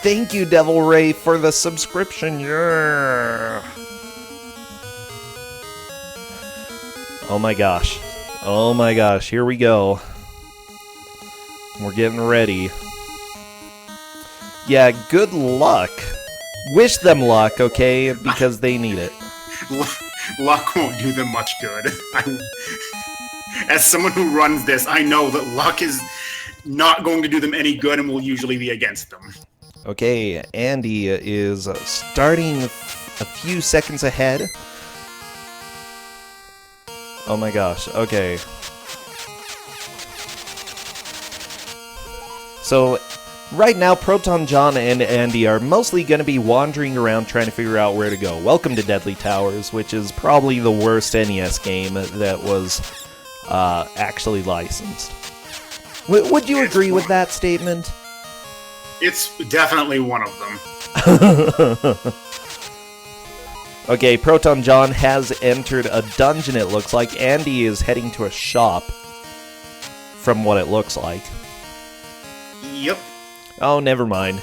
Thank you, Devil Ray, for the subscription. Yeah. Oh my gosh. Oh my gosh. Here we go. We're getting ready. Yeah, good luck. Wish them luck, okay? Because they need it. Luck won't do them much good. As someone who runs this, I know that luck is not going to do them any good and will usually be against them. Okay, Andy is starting a few seconds ahead. Oh my gosh, okay. So, right now, ProtonJon and Andy are mostly going to be wandering around trying to figure out where to go. Welcome to Deadly Towers, which is probably the worst NES game that was actually licensed. Would you agree with that statement? It's definitely one of them. Okay, ProtonJon has entered a dungeon, it looks like. Andy is heading to a shop, from what it looks like. Yep. Oh, never mind.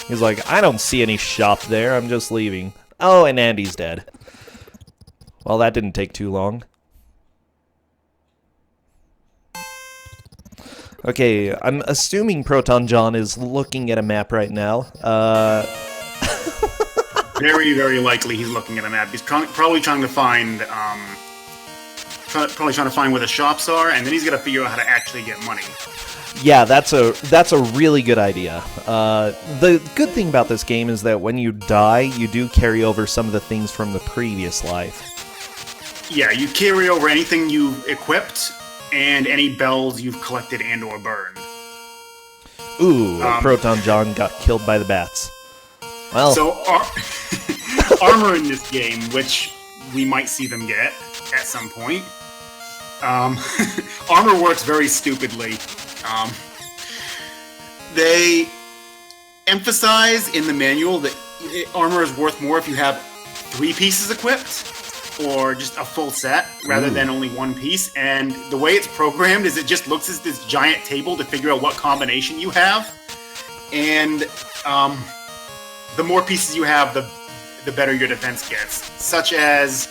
He's like, I don't see any shop there, I'm just leaving. Oh, and Andy's dead. Well, that didn't take too long. Okay, I'm assuming ProtonJon is looking at a map right now. Very, very likely he's looking at a map. He's probably trying to find, where the shops are, and then he's got to figure out how to actually get money. Yeah, that's a really good idea. The good thing about this game is that when you die, you do carry over some of the things from the previous life. Yeah, you carry over anything you've equipped, and any bells you've collected and or burned. Ooh, ProtonJon got killed by the bats. Well, so armor in this game, which we might see them get at some point. Armor works very stupidly. They emphasize in the manual that armor is worth more if you have 3 pieces equipped, or just a full set, rather than only 1 piece. And the way it's programmed is it just looks at this giant table to figure out what combination you have. And the more pieces you have, the better your defense gets. Such as,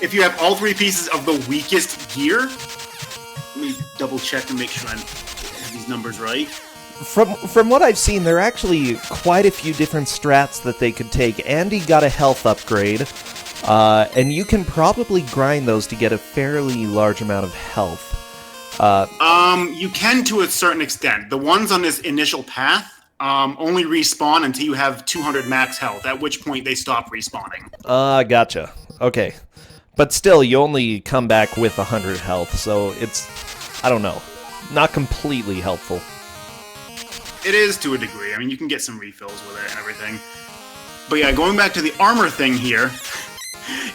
if you have all 3 pieces of the weakest gear, let me double check and make sure I have these numbers right. From what I've seen, there are actually quite a few different strats that they could take. Andy got a health upgrade, and you can probably grind those to get a fairly large amount of health. You can to a certain extent. The ones on this initial path only respawn until you have 200 max health, at which point they stop respawning. Gotcha. Okay. But still, you only come back with 100 health, so it's, I don't know, not completely helpful. It is to a degree. I mean, you can get some refills with it and everything. But yeah, going back to the armor thing here,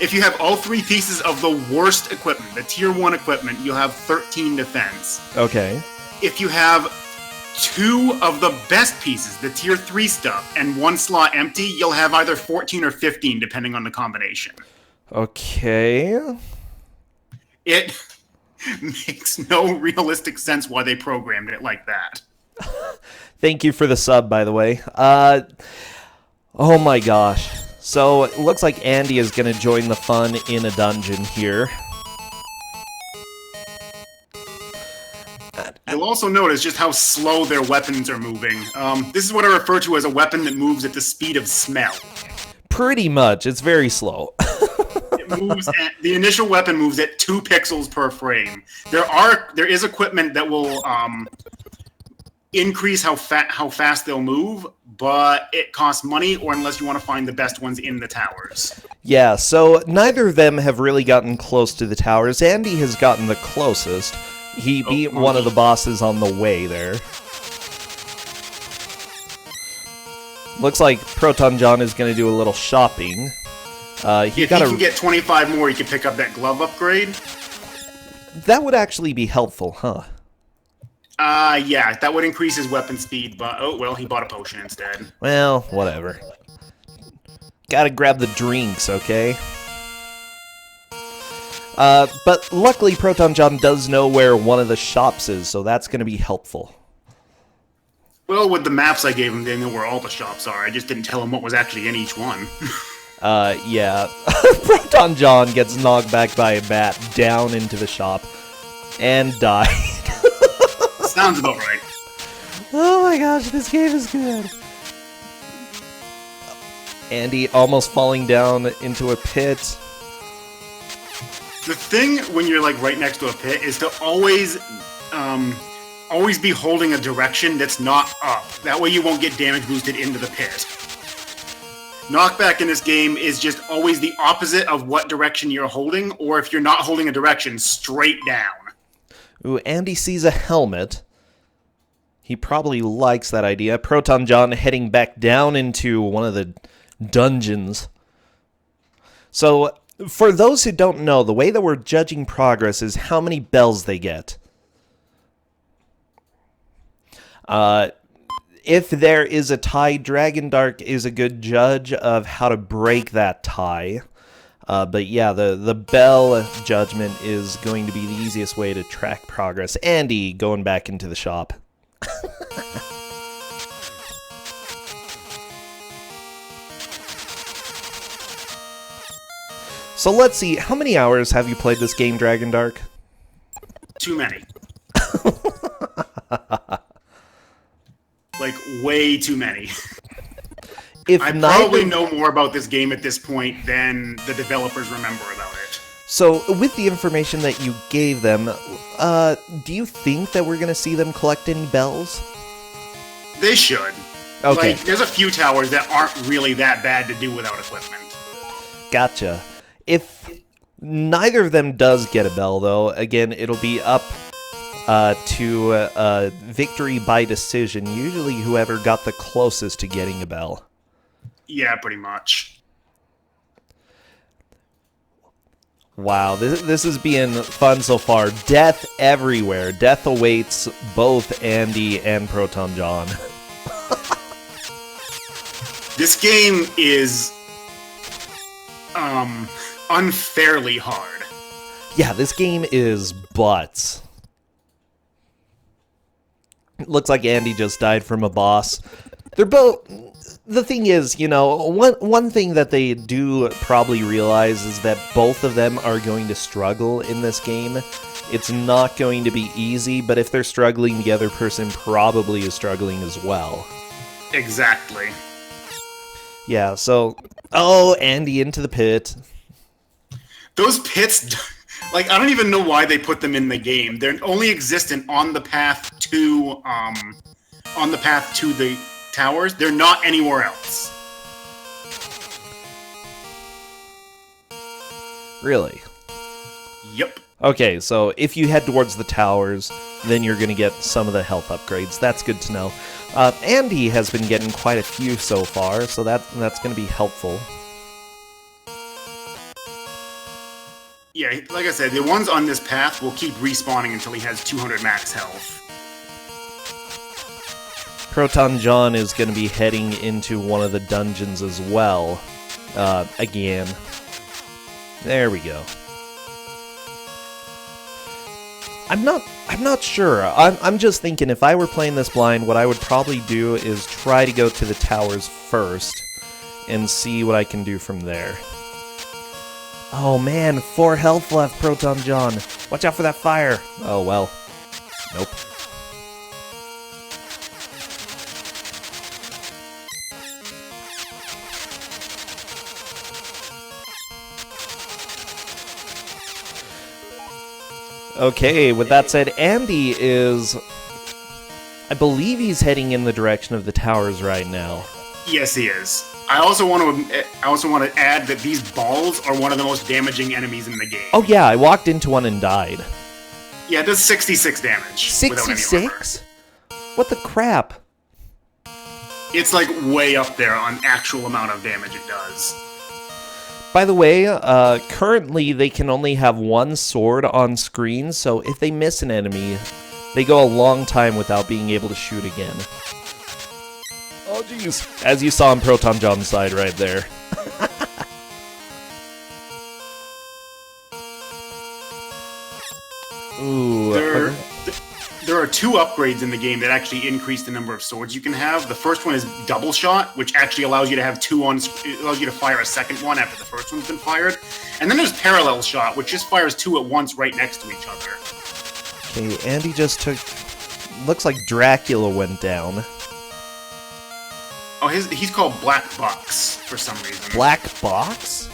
if you have all 3 pieces of the worst equipment, the tier 1 equipment, you'll have 13 defense. Okay. If you have 2 of the best pieces, the tier 3 stuff, and 1 slot empty, you'll have either 14 or 15, depending on the combination. Okay. It makes no realistic sense why they programmed it like that. Thank you for the sub, by the way. Oh my gosh. So, it looks like Andy is going to join the fun in a dungeon here. You'll also notice just how slow their weapons are moving. This is what I refer to as a weapon that moves at the speed of smell. Pretty much. It's very slow. The initial weapon moves at 2 pixels per frame. There is equipment that will increase how fast they'll move, but it costs money, or unless you want to find the best ones in the towers. Yeah, so neither of them have really gotten close to the towers. Andy has gotten the closest. He beat one of the bosses on the way there. Looks like ProtonJon is going to do a little shopping. If he can get 25 more, he can pick up that glove upgrade. That would actually be helpful, huh? Yeah, that would increase his weapon speed, but oh well, he bought a potion instead. Well, whatever. Gotta grab the drinks, okay? But luckily ProtonJon does know where one of the shops is, so that's gonna be helpful. Well, with the maps I gave him, they know where all the shops are. I just didn't tell him what was actually in each one. Yeah. ProtonJon gets knocked back by a bat down into the shop and died. Sounds about right. Oh my gosh, this game is good. Andy almost falling down into a pit. The thing when you're like right next to a pit is to always be holding a direction that's not up. That way you won't get damage boosted into the pit. Knockback in this game is just always the opposite of what direction you're holding, or if you're not holding a direction, straight down. Ooh, Andy sees a helmet. He probably likes that idea. ProtonJon heading back down into one of the dungeons. So, for those who don't know, the way that we're judging progress is how many bells they get. If there is a tie, Dragondark is a good judge of how to break that tie. But yeah, the bell judgment is going to be the easiest way to track progress. Andy going back into the shop. So let's see, how many hours have you played this game, Dragondark? Too many. Like, way too many. I probably know more about this game at this point than the developers remember about it. So, with the information that you gave them, do you think that we're going to see them collect any bells? They should. Okay. Like, there's a few towers that aren't really that bad to do without equipment. Gotcha. If neither of them does get a bell, though, again, it'll be up to victory by decision. Usually whoever got the closest to getting a bell. Yeah, pretty much. Wow, this is being fun so far. Death everywhere. Death awaits both Andy and ProtonJon. This game is unfairly hard. Yeah, this game is butts. It looks like Andy just died from a boss. They're both... The thing is, you know, one thing that they do probably realize is that both of them are going to struggle in this game. It's not going to be easy, but if they're struggling, the other person probably is struggling as well. Exactly. Yeah, so... Oh, Andy into the pit. Those pits... Like, I don't even know why they put them in the game. They're only existent on the path to the towers. They're not anywhere else. Really? Yep. Okay, so if you head towards the towers, then you're going to get some of the health upgrades. That's good to know. Andy has been getting quite a few so far, so that's going to be helpful. Yeah, like I said, the ones on this path will keep respawning until he has 200 max health. ProtonJon is going to be heading into one of the dungeons as well. Again. There we go. I'm not sure. I'm just thinking if I were playing this blind, what I would probably do is try to go to the towers first and see what I can do from there. Oh man, 4 health left, ProtonJon. Watch out for that fire. Oh well. Nope. Okay, with that said, Andy is... I believe he's heading in the direction of the towers right now. Yes, he is. I also want to add that these balls are one of the most damaging enemies in the game. Oh yeah, I walked into one and died. Yeah, it does 66 damage. 66? What the crap? It's like way up there on actual amount of damage it does. By the way, currently they can only have one sword on screen, so if they miss an enemy, they go a long time without being able to shoot again. Oh jeez. As you saw on ProtonJon's side right there. Ooh. There are are 2 upgrades in the game that actually increase the number of swords you can have. The first one is double shot, which actually allows you to have 2 on. It allows you to fire a second one after the first one's been fired. And then there's parallel shot, which just fires 2 at once right next to each other. Okay, Andy just took... Looks like Dracula went down. Oh, he's called Black Bucks for some reason. Black Box?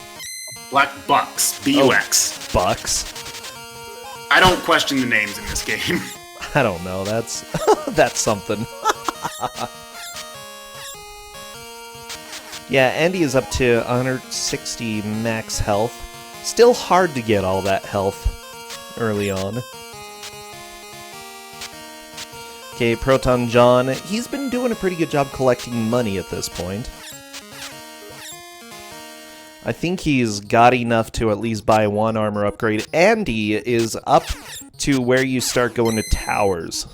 Black Bucks. B-U-X. Oh, Bucks. I don't question the names in this game. I don't know, that's... that's something. Yeah, Andy is up to 160 max health. Still hard to get all that health early on. Okay, ProtonJon, he's been doing a pretty good job collecting money at this point. I think he's got enough to at least buy 1 armor upgrade. Andy is up to where you start going to towers.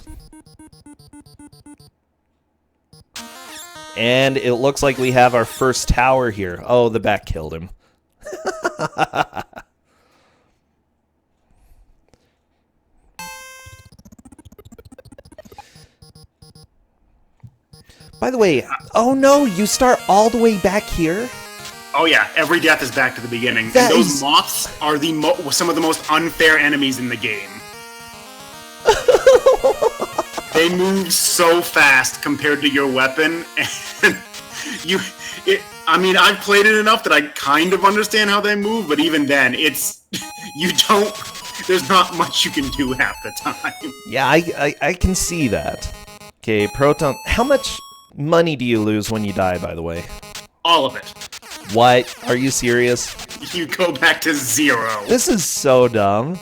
And it looks like we have our first tower here. Oh, the bat killed him. By the way, oh no, you start all the way back here? Oh yeah, every death is back to the beginning. And those moths are some of the most unfair enemies in the game. They move so fast compared to your weapon, and I mean, I've played it enough that I kind of understand how they move, but even then, there's not much you can do half the time. Yeah, I can see that. Okay, Proton, how much money do you lose when you die, by the way? All of it. What? Are you serious? You go back to 0. This is so dumb.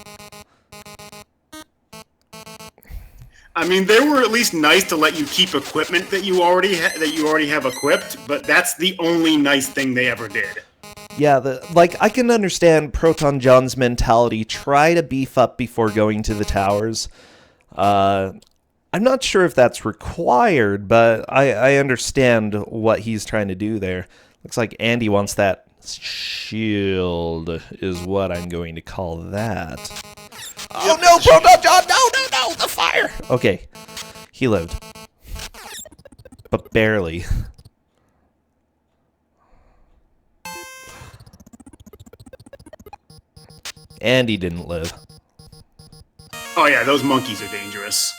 I mean, they were at least nice to let you keep equipment that you already have equipped, but that's the only nice thing they ever did. Yeah, I can understand ProtonJon's mentality. Try to beef up before going to the towers. I'm not sure if that's required, but I understand what he's trying to do there. Looks like Andy wants that shield, is what I'm going to call that. Oh no, ProtonJon! No, the fire! Okay, he lived. But barely. Andy didn't live. Oh yeah, those monkeys are dangerous.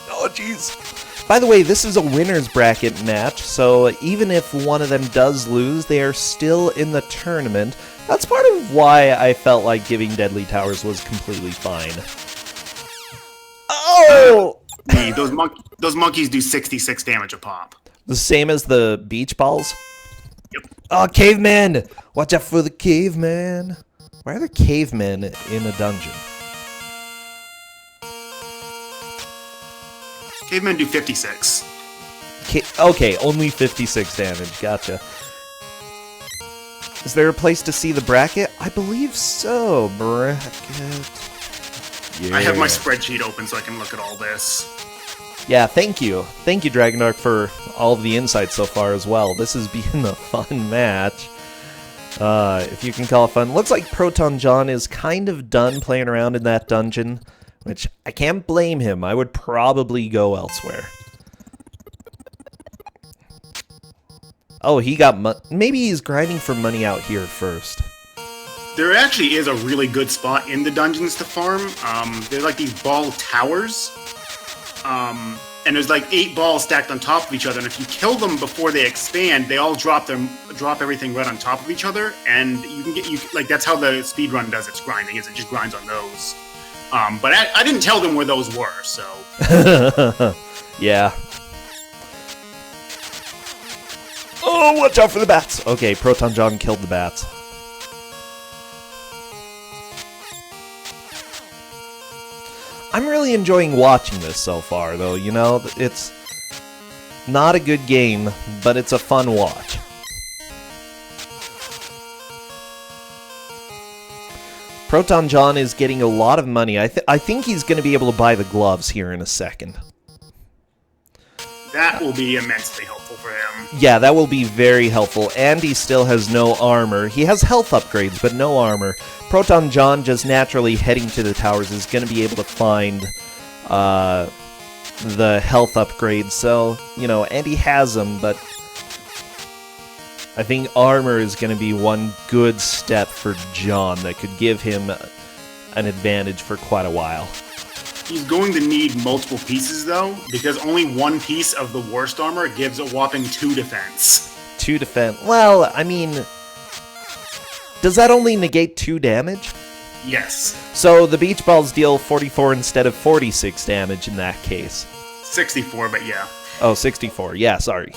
Oh jeez. By the way, this is a winner's bracket match, so even if one of them does lose, they are still in the tournament. That's part of why I felt like giving Deadly Towers was completely fine. Oh! Those monkeys do 66 damage a pop. The same as the beach balls? Yep. Oh, caveman! Watch out for the caveman. Why are there cavemen in a dungeon? Cavemen do 56. Okay, only 56 damage. Gotcha. Is there a place to see the bracket? I believe so. Bracket. Yeah. I have my spreadsheet open so I can look at all this. Yeah, thank you. Thank you, Dragonark, for all of the insights so far as well. This has been a fun match. If you can call it fun. Looks like ProtonJon is kind of done playing around in that dungeon, which I can't blame him. I would probably go elsewhere. Oh, he got maybe he's grinding for money out here first. There actually is a really good spot in the dungeons to farm. There's like these ball towers. And there's like 8 balls stacked on top of each other, and if you kill them before they expand, they all drop everything right on top of each other, and that's how the speedrun does its grinding, is it just grinds on those. But I didn't tell them where those were, so. Yeah. Oh, watch out for the bats! Okay, ProtonJon killed the bats. I'm really enjoying watching this so far, though, you know? It's not a good game, but it's a fun watch. ProtonJon is getting a lot of money. I think he's going to be able to buy the gloves here in a second. That will be immensely helpful for him. Yeah, that will be very helpful. Andy still has no armor. He has health upgrades, but no armor. ProtonJon just naturally heading to the towers is going to be able to find the health upgrades. So, you know, Andy has them, but I think armor is going to be one good step for John that could give him an advantage for quite a while. He's going to need multiple pieces, though, because only one piece of the worst armor gives a whopping 2 defense. 2 defense. Well, I mean, does that only negate 2 damage? Yes. So the beach balls deal 44 instead of 46 damage in that case. 64, but yeah. Oh, 64. Yeah, sorry.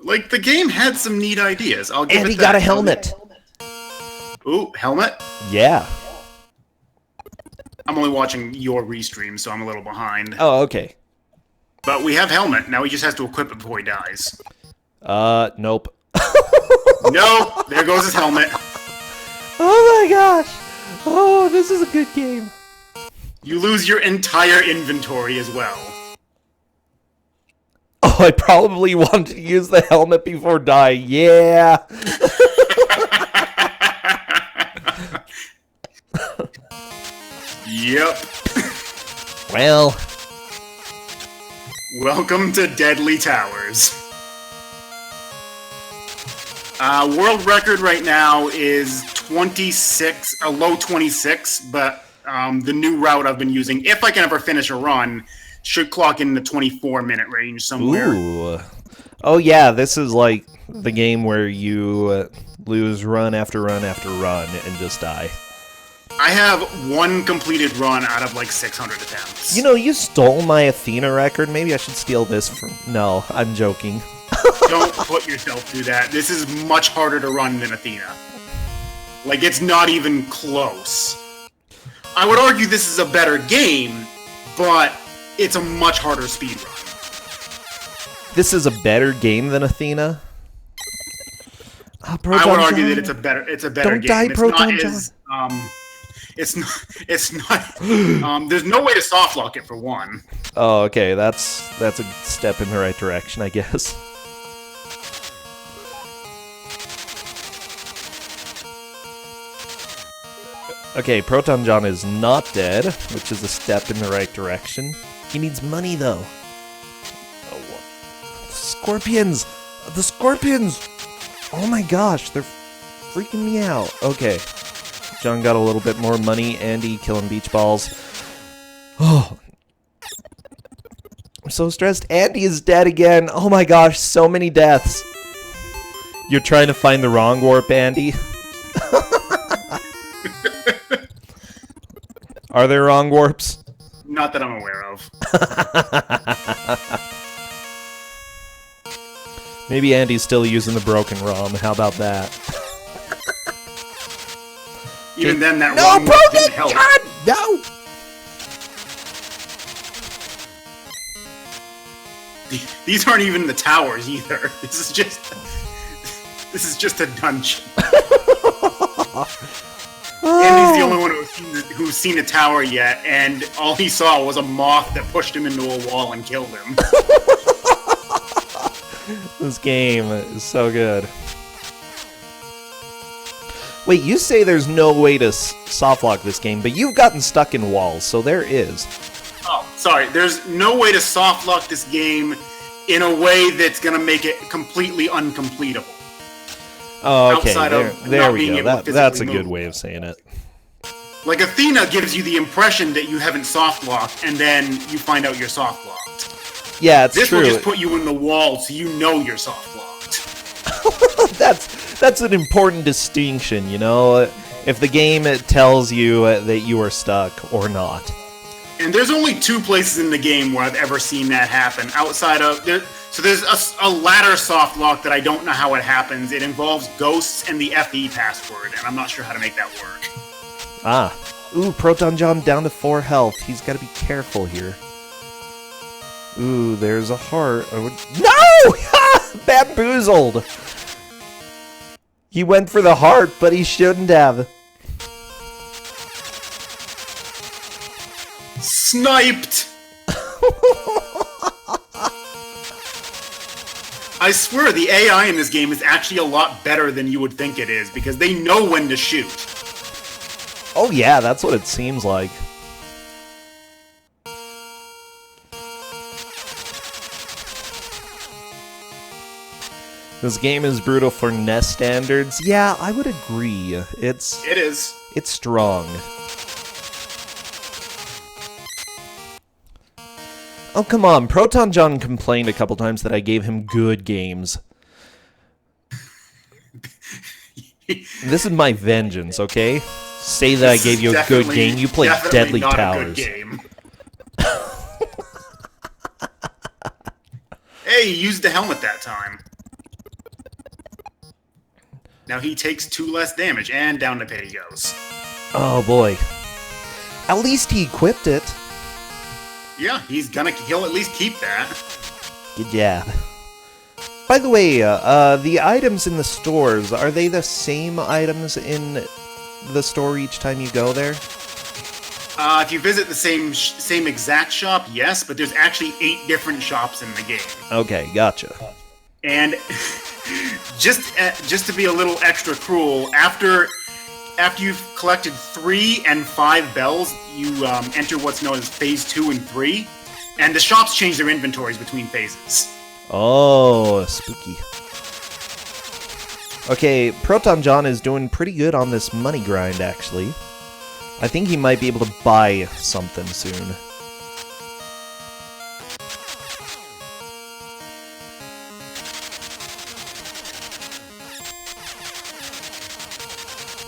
Like, the game had some neat ideas. I'll give And it he that. got a helmet. Ooh, helmet? Yeah. I'm only watching your restream, so I'm a little behind. Oh, okay. But we have helmet. Now he just has to equip it before he dies. Nope. No! There goes his helmet. Oh my gosh! Oh, this is a good game. You lose your entire inventory as well. Oh, I probably want to use the helmet before dying. Yeah. Yep. Well. Welcome to Deadly Towers. World record right now is 26, a low 26, but the new route I've been using, if I can ever finish a run, should clock in the 24-minute range somewhere. Ooh. Oh yeah, this is like the game where you lose run after run after run and just die. I have one completed run out of like 600 attempts. You know, you stole my Athena record. Maybe I should steal this from... No, I'm joking. Don't put yourself through that. This is much harder to run than Athena. Like, it's not even close. I would argue this is a better game, but it's a much harder speedrun. This is a better game than Athena? I would argue that it's a better Don't game. die, It's ProtonJon. it's not there's no way to softlock it for one. Oh, okay, that's a step in the right direction, I guess. Okay, ProtonJon is not dead, which is a step in the right direction. He needs money, though. Oh, the scorpions! The scorpions! Oh my gosh, they're freaking me out. Okay. John got a little bit more money. Andy killing beach balls. Oh. I'm so stressed. Andy is dead again. Oh my gosh, so many deaths. You're trying to find the wrong warp, Andy? Are there wrong warps? Not that I'm aware of. Maybe Andy's still using the broken ROM. How about that? Even then, that No, ROM didn't help. God, no! These aren't even the towers either. This is just a dungeon. Andy's the only one who's seen a tower yet, and all he saw was a moth that pushed him into a wall and killed him. This game is so good. Wait, you say there's no way to softlock this game, but you've gotten stuck in walls, so there is. Oh, sorry. There's no way to softlock this game in a way that's going to make it completely uncompletable. Oh, okay. Outside of There not we being go. able to That's a physically good move. way of saying it. Like, Athena gives you the impression that you haven't softlocked, and then you find out you're softlocked. Yeah, it's This true. will just put you in the wall so you know you're softlocked. That's an important distinction, you know? If the game tells you that you are stuck or not. And there's only 2 places in the game where I've ever seen that happen. Outside of... So there's a ladder softlock that I don't know how it happens. It involves ghosts and the FE password, and I'm not sure how to make that work. Ah. Ooh, ProtonJon down to 4 health. He's got to be careful here. Ooh, there's a heart. No! Bamboozled! He went for the heart, but he shouldn't have. Sniped! I swear the AI in this game is actually a lot better than you would think it is, because they know when to shoot. Oh yeah, that's what it seems like. This game is brutal for NES standards. Yeah, I would agree. It is. It's strong. Oh, come on. ProtonJon complained a couple times that I gave him good games. This is my vengeance, okay? Say that I gave you a good game. You played Deadly Towers. A good game. Hey, he used the helmet that time. Now he takes 2 less damage, and down to pit he goes. Oh, boy. At least he equipped it. Yeah, he'll at least keep that. Good job. By the way, the items in the stores, are they the same items in the store each time you go there? If you visit the same exact shop, yes, but there's actually 8 different shops in the game. Okay, gotcha. And just to be a little extra cruel, after you've collected 3 and 5 bells, you enter what's known as Phase 2 and 3, and the shops change their inventories between phases. Oh, spooky. Okay, ProtonJon is doing pretty good on this money grind, actually. I think he might be able to buy something soon.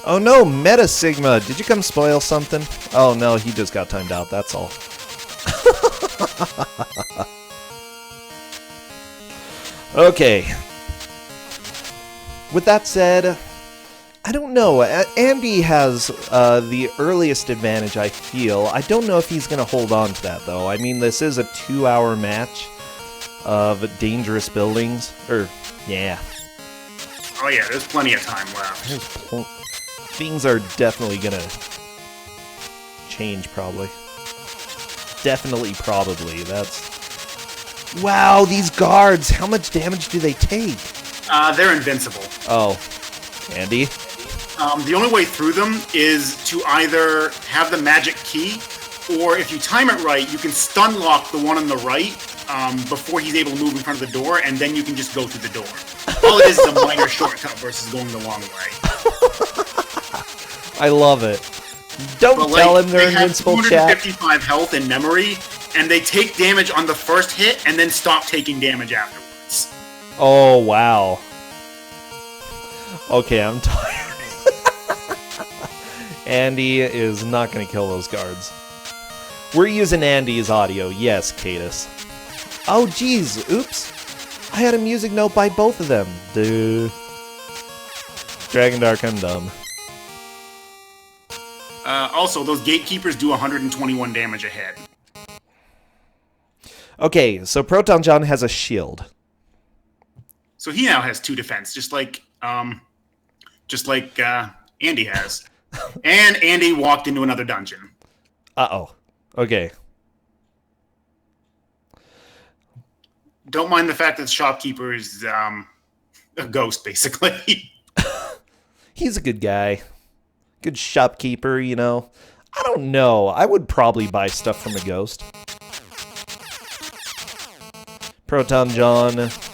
Oh no, Meta Sigma! Did you come spoil something? Oh no, he just got timed out, that's all. Okay. With that said, I don't know. Andy has the earliest advantage, I feel. I don't know if he's going to hold on to that, though. I mean, this is a 2-hour match of dangerous buildings. Yeah. Oh yeah, there's plenty of time left. Things are definitely going to change, probably. Definitely, probably. That's... Wow, these guards! How much damage do they take? They're invincible. Oh. Andy? The only way through them is to either have the magic key, or if you time it right, you can stun lock the one on the right before he's able to move in front of the door, and then you can just go through the door. All it is a minor shortcut versus going the long way. I love it. Don't tell him they're invincible, chat. They have 255 health in memory, and they take damage on the first hit, and then stop taking damage afterwards. Oh, wow. Okay, I'm tired. Andy is not going to kill those guards. We're using Andy's audio. Yes, Cadus. Oh, jeez. Oops. I had a music note by both of them. Duh. Dragon Dark, I'm dumb. Also, those gatekeepers do 121 damage a hit. Okay, so ProtonJon has a shield. So he now has 2 defense, just like Andy has. And Andy walked into another dungeon. Uh-oh. Okay. Don't mind the fact that the shopkeeper is a ghost, basically. He's a good guy. Good shopkeeper, you know. I don't know. I would probably buy stuff from a ghost. ProtonJon.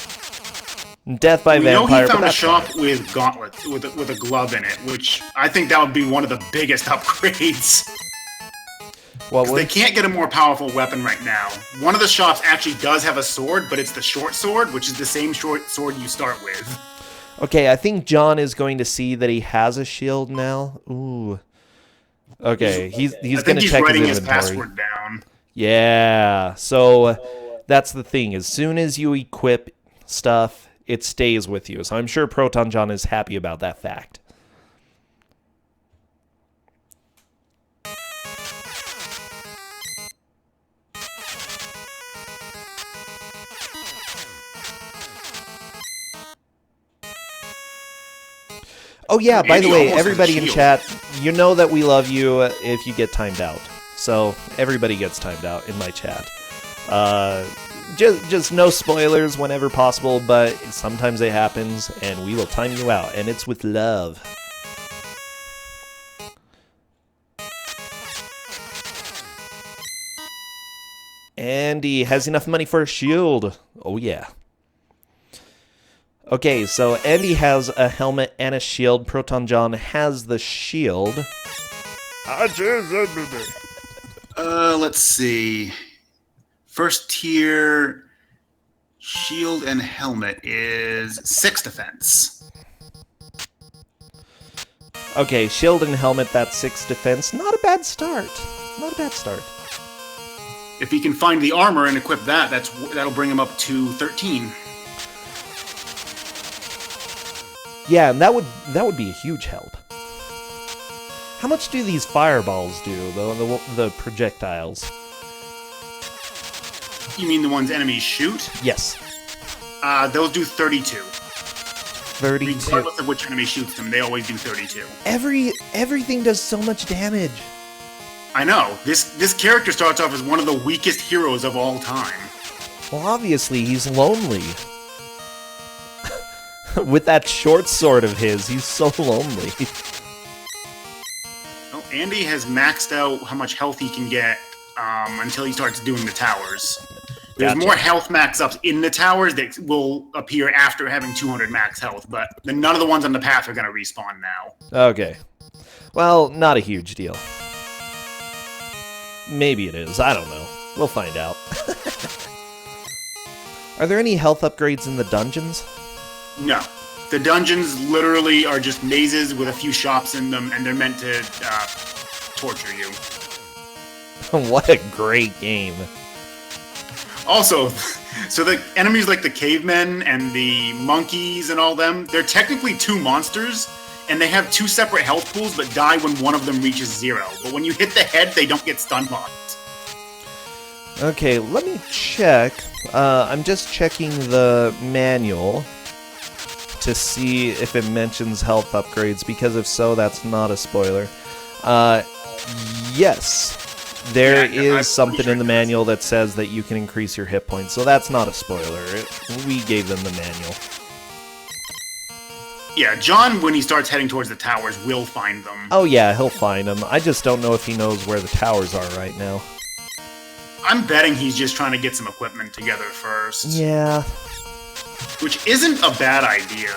Death by Vampire. We know he found a shop with gauntlets, with a glove in it, which I think that would be one of the biggest upgrades. What they can't get a more powerful weapon right now. One of the shops actually does have a sword, but it's the short sword, which is the same short sword you start with. Okay, I think John is going to see that he has a shield now. Ooh. Okay, he's going to check his inventory. His password down. Yeah. So that's the thing. As soon as you equip stuff, it stays with you. So I'm sure ProtonJon is happy about that fact. Oh yeah, by the way, everybody in chat, you know that we love you if you get timed out. so everybody gets timed out in my chat. Just no spoilers whenever possible, but sometimes it happens, and we will time you out, and it's with love. Andy has enough money for a shield. Oh, yeah. Okay, so Andy has a helmet and a shield. ProtonJon has the shield. Let's see. First tier shield and helmet is 6 defense. Okay, shield and helmet, that's 6 defense. Not a bad start. Not a bad start. If he can find the armor and equip that, that'll bring him up to 13. Yeah, and that would be a huge help. How much do these fireballs do, the projectiles? You mean the ones enemies shoot? Yes. Those do 32. 32. Regardless of which enemy shoots them, they always do 32. Everything does so much damage. I know. This character starts off as one of the weakest heroes of all time. Well, obviously, he's lonely. With that short sword of his, he's so lonely. Well, Andy has maxed out how much health he can get until he starts doing the towers. There's more health max-ups in the towers that will appear after having 200 max health, but none of the ones on the path are going to respawn now. Okay. Well, not a huge deal. Maybe it is. I don't know. We'll find out. Are there any health upgrades in the dungeons? No. The dungeons literally are just mazes with a few shops in them, and they're meant to torture you. What a great game. Also, so the enemies like the cavemen and the monkeys and all them, they're technically 2 monsters, and they have 2 separate health pools but die when one of them reaches 0. But when you hit the head, they don't get stun locked. Okay, let me check. I'm just checking the manual to see if it mentions health upgrades, because if so, that's not a spoiler. Yes. There is something in the manual that says that you can increase your hit points, so that's not a spoiler. We gave them the manual. Yeah, John, when he starts heading towards the towers, will find them. Oh yeah, he'll find them. I just don't know if he knows where the towers are right now. I'm betting he's just trying to get some equipment together first. Yeah. Which isn't a bad idea.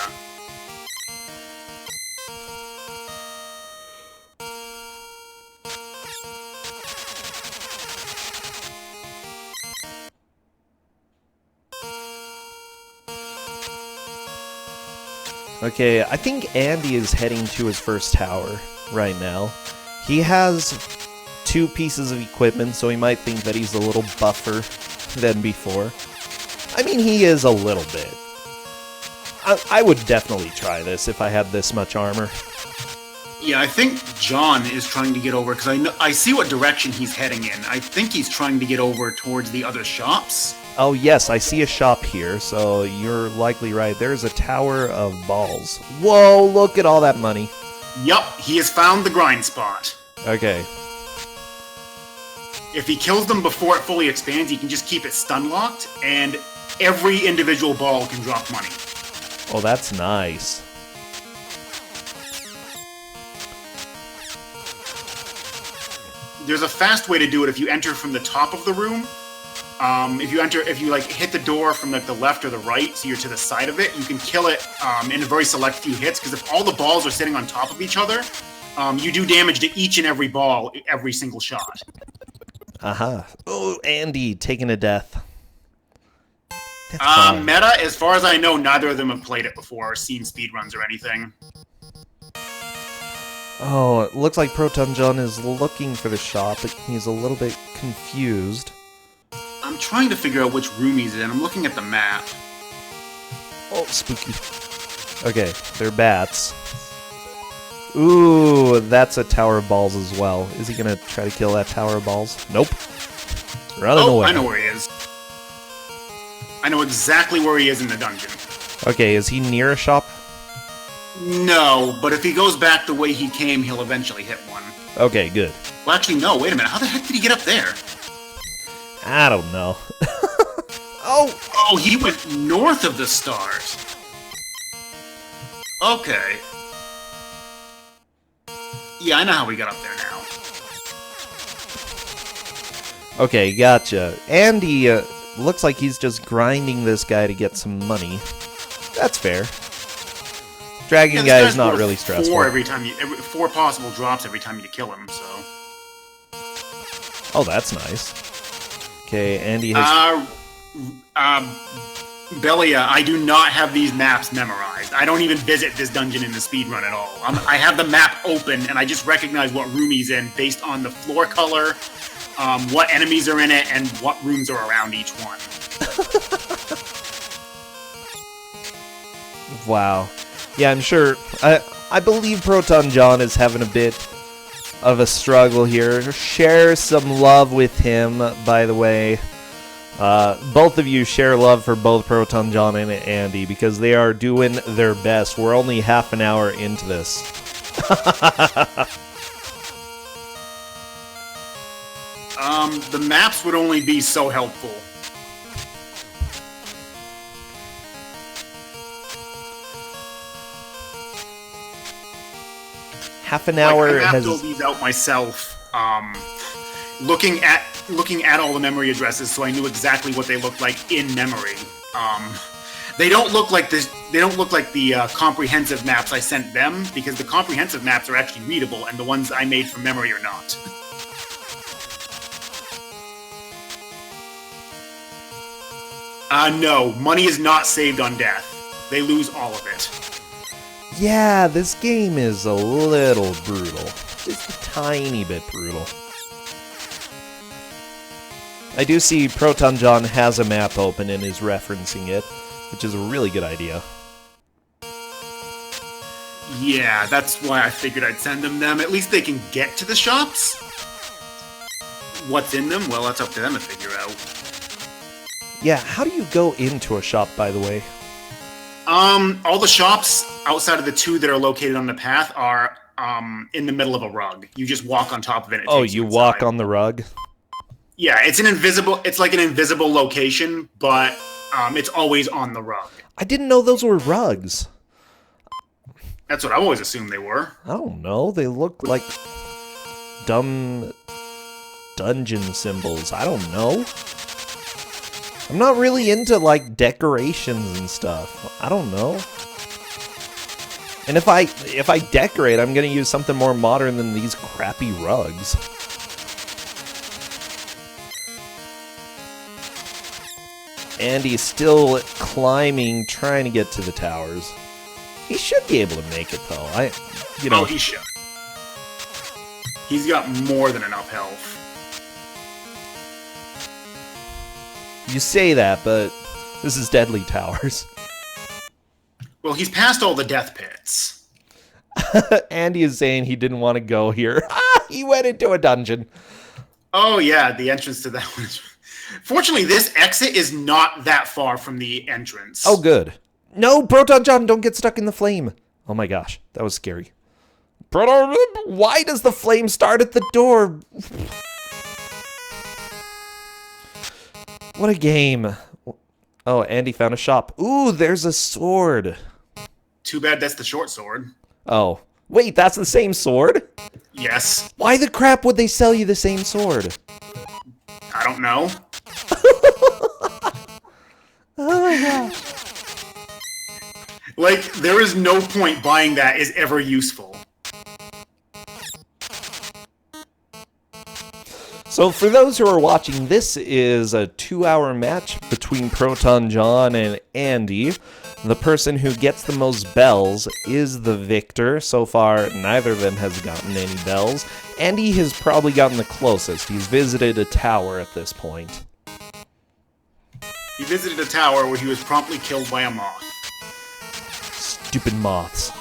Okay, I think Andy is heading to his first tower right now. He has 2 pieces of equipment, so he might think that he's a little buffer than before. I mean, he is a little bit. I would definitely try this if I had this much armor. Yeah, I think John is trying to get over, because I see what direction he's heading in. I think he's trying to get over towards the other shops. Oh yes, I see a shop here, so you're likely right. There's a tower of balls. Whoa, look at all that money. Yup, he has found the grind spot. Okay. If he kills them before it fully expands, he can just keep it stun locked, and every individual ball can drop money. Oh, that's nice. There's a fast way to do it if you enter from the top of the room. If you like hit the door from like the left or the right, so you're to the side of it, you can kill it in a very select few hits, because if all the balls are sitting on top of each other, you do damage to each and every ball, every single shot. Aha. Oh, Andy taking a death. Meta, as far as I know, neither of them have played it before or seen speedruns or anything. Oh, it looks like ProtonJon is looking for the shop, but he's a little bit confused. I'm trying to figure out which room he's in. I'm looking at the map. Oh, spooky. Okay, they're bats. Ooh, that's a tower of balls as well. Is he gonna try to kill that tower of balls? Nope. Running away. I know where he is. I know exactly where he is in the dungeon. Okay, is he near a shop? No, but if he goes back the way he came, he'll eventually hit one. Okay, good. Well, actually, no. Wait a minute. How the heck did he get up there? I don't know. Oh! Oh, he went north of the stars. Okay. Yeah, I know how we got up there now. Okay, gotcha. Andy looks like he's just grinding this guy to get some money. That's fair. Dragon guy is not really stressful. Four possible drops every time you kill him, so. Oh, that's nice. Okay, Andy has... Belia, I do not have these maps memorized. I don't even visit this dungeon in the speedrun at all. I have the map open, and I just recognize what room he's in based on the floor color, what enemies are in it, and what rooms are around each one. Wow. Yeah, I'm sure... I believe ProtonJon is having a bit of a struggle here. Share some love with him, by the way. Both of you share love for both ProtonJon and Andy because they are doing their best. We're only half an hour into this. The maps would only be so helpful. Half an hour I mapped has... all these out myself. Looking at all the memory addresses, so I knew exactly what they looked like in memory. They don't look like this. They don't look like the comprehensive maps I sent them because the comprehensive maps are actually readable, and the ones I made from memory are not. No, money is not saved on death. They lose all of it. Yeah, this game is a little brutal. Just a tiny bit brutal. I do see ProtonJon has a map open and is referencing it, which is a really good idea. Yeah, that's why I figured I'd send them. At least they can get to the shops. What's in them? Well, that's up to them to figure out. Yeah, how do you go into a shop, by the way? All the shops outside of the two that are located on the path are in the middle of a rug. You just walk on top of it. Oh, you walk on the rug? Yeah, it's like an invisible location, but it's always on the rug. I didn't know those were rugs. That's what I always assumed they were. I don't know. They look like dumb dungeon symbols. I don't know. I'm not really into, like, decorations and stuff. I don't know. And if I decorate, I'm gonna use something more modern than these crappy rugs. Andy's still climbing, trying to get to the towers. He should be able to make it, though. Oh, he should. He's got more than enough health. You say that, but this is Deadly Towers. Well, he's past all the death pits. Andy is saying he didn't want to go here. He went into a dungeon. Oh, yeah, the entrance to that one is... Fortunately, this exit is not that far from the entrance. Oh, good. No, ProtonJon, don't get stuck in the flame. Oh my gosh, that was scary. Why does the flame start at the door? What a game. Oh, Andy found a shop. Ooh, there's a sword. Too bad that's the short sword. Oh. Wait, that's the same sword? Yes. Why the crap would they sell you the same sword? I don't know. Oh my gosh. Like, there is no point buying that is ever useful. So for those who are watching, this is a 2-hour match between ProtonJon and Andy. The person who gets the most bells is the victor. So far, neither of them has gotten any bells. Andy has probably gotten the closest. He's visited a tower at this point. He visited a tower where he was promptly killed by a moth. Stupid moths.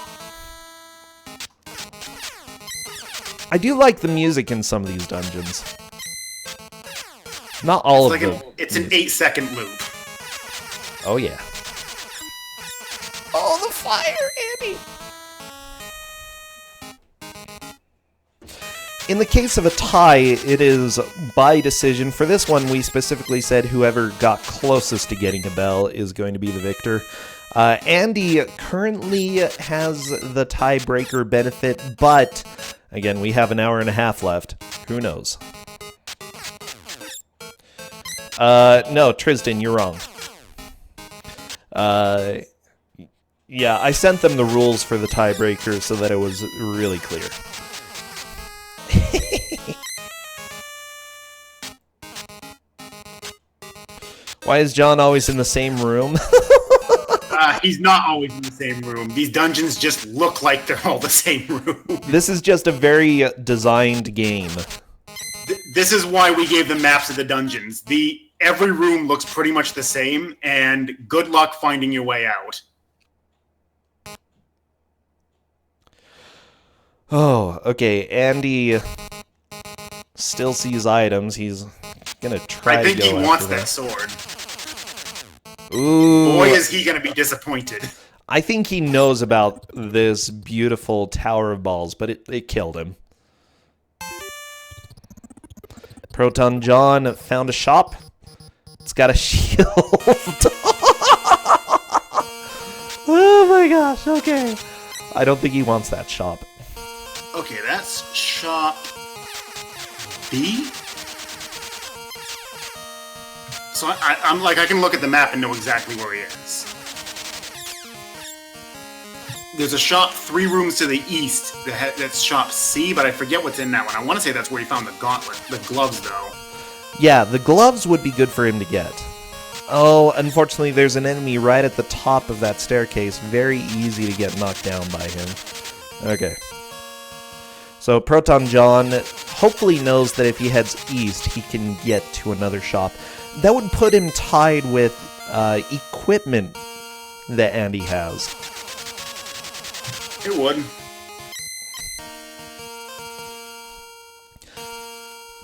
I do like the music in some of these dungeons. Not all of them. It's an 8-second loop. Oh, yeah. Oh, the fire, Andy! In the case of a tie, it is by decision. For this one, we specifically said whoever got closest to getting a bell is going to be the victor. Andy currently has the tiebreaker benefit, but again, we have an hour and a half left. Who knows? No, Tristan, you're wrong. Yeah, I sent them the rules for the tiebreaker so that it was really clear. Why is John always in the same room? He's not always in the same room. These dungeons just look like they're all the same room. This is just a very designed game. This is why we gave the maps of the dungeons. Every room looks pretty much the same, and good luck finding your way out. Oh, okay. Andy still sees items. He's gonna try to go after that. I think he wants that sword. Ooh. Boy, is he gonna be disappointed. I think he knows about this beautiful Tower of Balls, but it killed him. ProtonJon found a shop. It's got a shield. Oh my gosh, okay. I don't think he wants that shop. Okay, that's shop B. So I'm like, I can look at the map and know exactly where he is. There's a shop 3 rooms to the east that's shop C, but I forget what's in that one. I want to say that's where he found the gauntlet. The gloves, though. Yeah, the gloves would be good for him to get. Oh, unfortunately, there's an enemy right at the top of that staircase. Very easy to get knocked down by him. Okay. So ProtonJon hopefully knows that if he heads east, he can get to another shop. That would put him tied with equipment that Andy has. It would.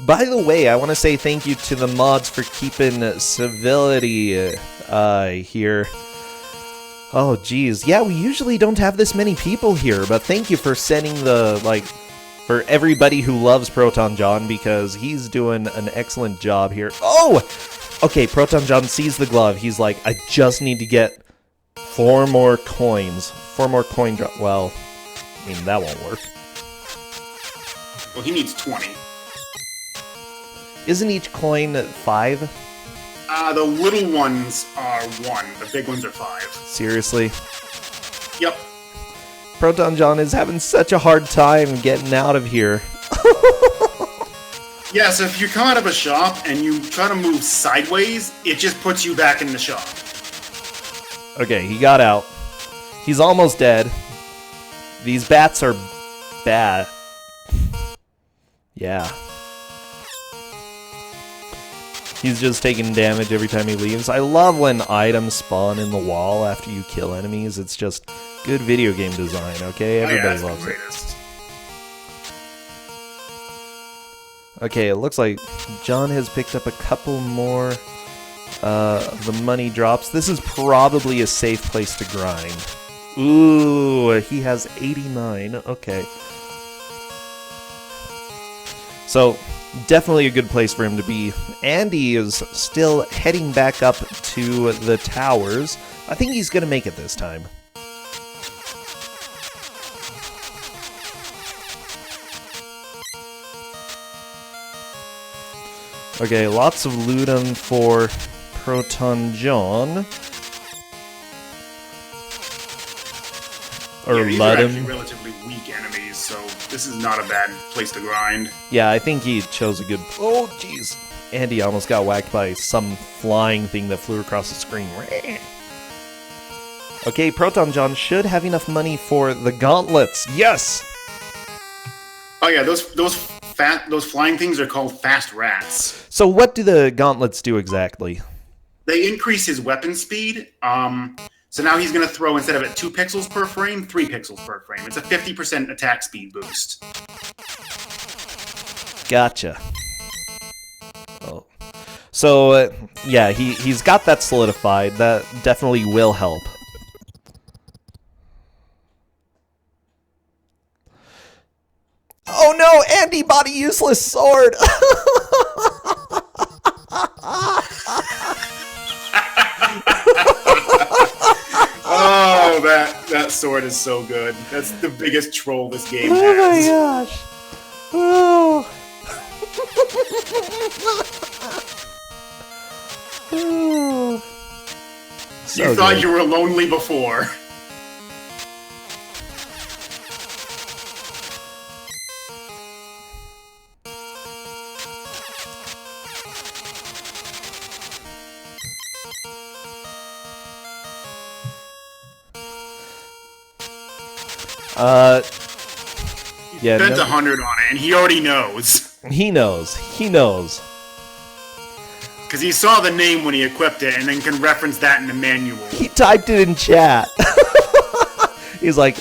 By the way, I want to say thank you to the mods for keeping civility here. Oh, geez. Yeah, we usually don't have this many people here, but thank you for sending the, for everybody who loves ProtonJon, because he's doing an excellent job here. Oh! Okay, ProtonJon sees the glove. He's like, I just need to get 4 more coins. 4 more coin drop. Well, I mean, that won't work. Well, he needs 20. Isn't each coin 5? The little ones are 1. The big ones are 5. Seriously? Yep. ProtonJon is having such a hard time getting out of here. Yeah, so if you come out of a shop and you try to move sideways, it just puts you back in the shop. Okay, he got out. He's almost dead. These bats are bad. Yeah. He's just taking damage every time he leaves. I love when items spawn in the wall after you kill enemies. It's just good video game design, okay? Everybody loves it. Okay, it looks like John has picked up a couple more of the money drops. This is probably a safe place to grind. Ooh, he has 89. Okay. So, definitely a good place for him to be. Andy is still heading back up to the towers. I think he's going to make it this time. Okay, lots of Ludum for ProtonJon. Or these are actually Ludum. relatively weak enemies, so this is not a bad place to grind. Yeah, I think he chose a good... Oh, jeez. Andy almost got whacked by some flying thing that flew across the screen. Okay, ProtonJon should have enough money for the gauntlets. Yes! Oh yeah, those flying things are called fast rats. So what do the gauntlets do exactly? They increase his weapon speed. So now he's going to throw, instead of at 2 pixels per frame, 3 pixels per frame. It's a 50% attack speed boost. Gotcha. Oh. So, yeah, he's got that solidified. That definitely will help. Oh no, Andy bought a useless sword! Oh, that sword is so good. That's the biggest troll this game has. Oh my gosh. Oh. Oh. So You thought good. you were lonely before. Yeah, Spent no, 100 on it, and he already knows. he knows. He knows. Because he saw the name when he equipped it, and then can reference that in the manual. He typed it in chat. He's like,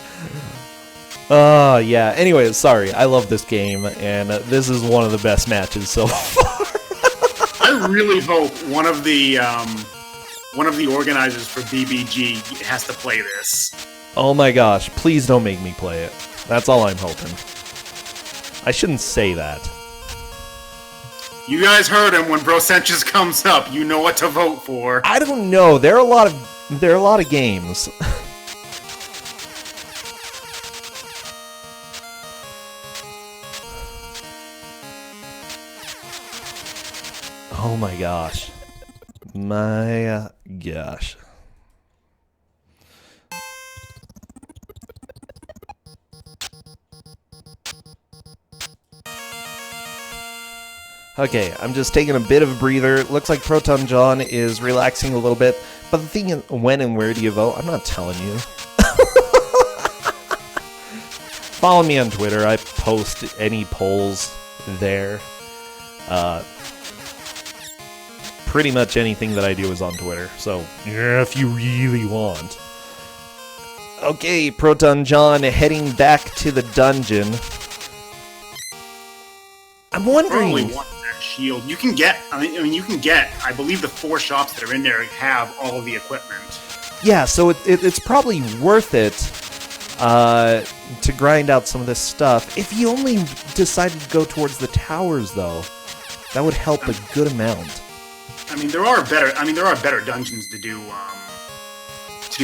oh, yeah. Anyways, sorry. I love this game, and this is one of the best matches so far. I really hope one of the organizers for BBG has to play this. Oh my gosh. Please don't make me play it. That's all I'm hoping. I shouldn't say that. You guys heard him. When Brosentius comes up, you know what to vote for. I don't know. There are a lot of games. Oh my gosh. My gosh. Okay, I'm just taking a bit of a breather. Looks like ProtonJon is relaxing a little bit. But the thing is, when and where do you vote? I'm not telling you. Follow me on Twitter. I post any polls there. Pretty much anything that I do is on Twitter. So, yeah, if you really want. Okay, ProtonJon heading back to the dungeon. I'm wondering... Probably want that shield. You can get, I believe the 4 shops that are in there have all of the equipment. Yeah, so it's probably worth it to grind out some of this stuff. If you only decided to go towards the towers, though, that would help a good amount. I mean, there are better dungeons to do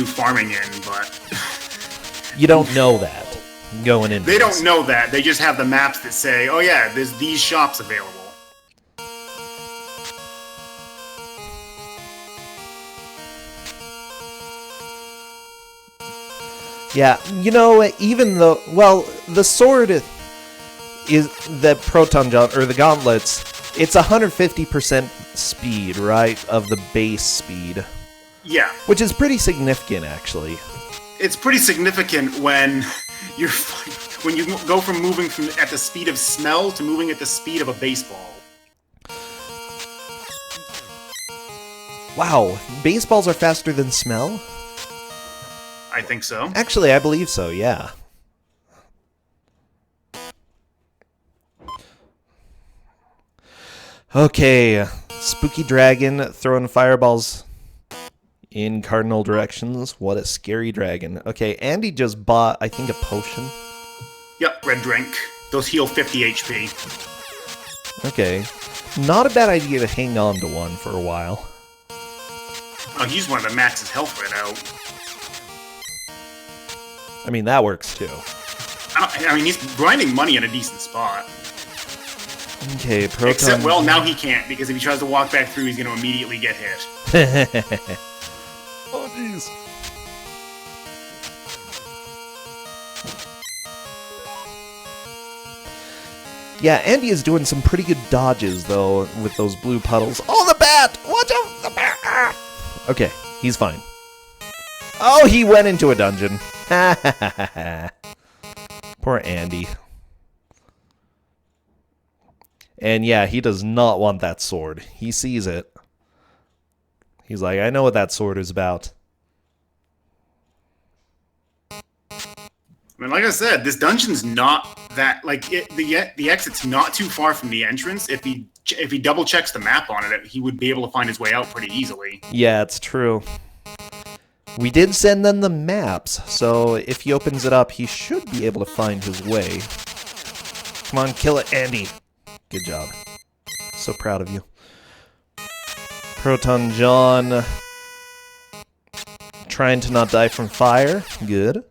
farming in, but You don't know that going in. They don't know that. They just have the maps that say, "Oh yeah, there's these shops available." Yeah, you know, even though, well, the sword is the ProtonJon, or the gauntlets, it's 150% speed, right, of the base speed. Yeah. Which is pretty significant, actually. It's pretty significant when you go from moving at the speed of smell to moving at the speed of a baseball. Wow, baseballs are faster than smell? I think so. Actually, I believe so, yeah. Okay, spooky dragon throwing fireballs in cardinal directions. What a scary dragon. Okay, Andy just bought, I think, a potion. Yep, red drink. Those heal 50 HP. Okay. Not a bad idea to hang on to one for a while. Oh, he's one of the maxes health right out. I mean, that works too. I mean, he's grinding money in a decent spot. Okay, Proton... Except, well, now he can't, because if he tries to walk back through, he's going to immediately get hit. Oh, jeez. Yeah, Andy is doing some pretty good dodges, though, with those blue puddles. Oh, the bat! Watch out! The bat! Ah! Okay, he's fine. Oh, he went into a dungeon. Poor Andy. And yeah, he does not want that sword. He sees it. He's like, I know what that sword is about. I mean, like I said, this dungeon's not that, like, the exit's not too far from the entrance. If he double checks the map on it, he would be able to find his way out pretty easily. Yeah, it's true. We did send them the maps, so if he opens it up, he should be able to find his way. Come on, kill it, Andy. Good job. So proud of you. ProtonJon trying to not die from fire. Good.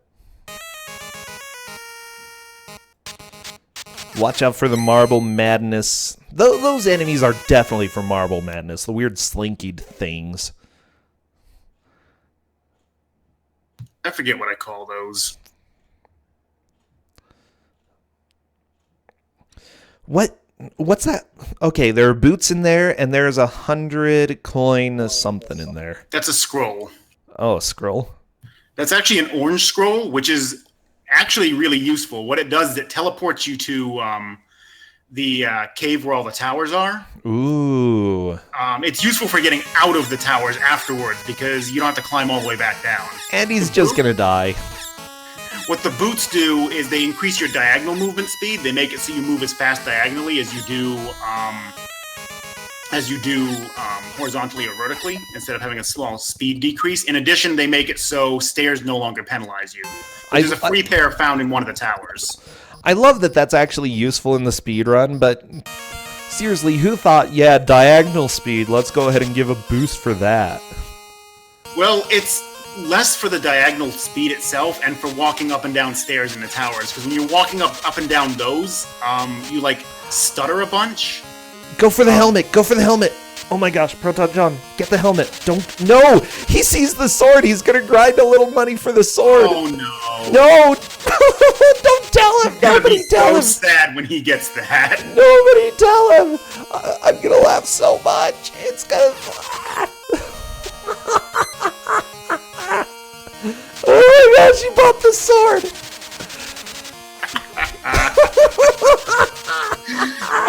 Watch out for the Marble Madness. Those enemies are definitely from Marble Madness. The weird slinky things. I forget what I call those. What's that? Okay, there are boots in there, and there's 100 coin something in there. That's a scroll. Oh, a scroll? That's actually an orange scroll, which is actually really useful. What it does is it teleports you to the cave where all the towers are. Ooh. It's useful for getting out of the towers afterwards because you don't have to climb all the way back down. And he's just gonna die. What the boots do is they increase your diagonal movement speed. They make it so you move as fast diagonally as you do horizontally or vertically, instead of having a small speed decrease. In addition, they make it so stairs no longer penalize you. There's a free pair found in one of the towers. I love that that's actually useful in the speed run, but seriously, who thought, yeah, diagonal speed, let's go ahead and give a boost for that? Well, it's less for the diagonal speed itself and for walking up and down stairs in the towers, because when you're walking up and down those, you like stutter a bunch. Go for the helmet! Go for the helmet! Oh my gosh, ProtonJon, get the helmet! Don't— No! He sees the sword! He's gonna grind a little money for the sword! Oh no! No! Don't tell him! Nobody tell him! So sad when he gets that. Nobody tell him! I'm gonna laugh so much! It's gonna— Oh my gosh, he bought the sword!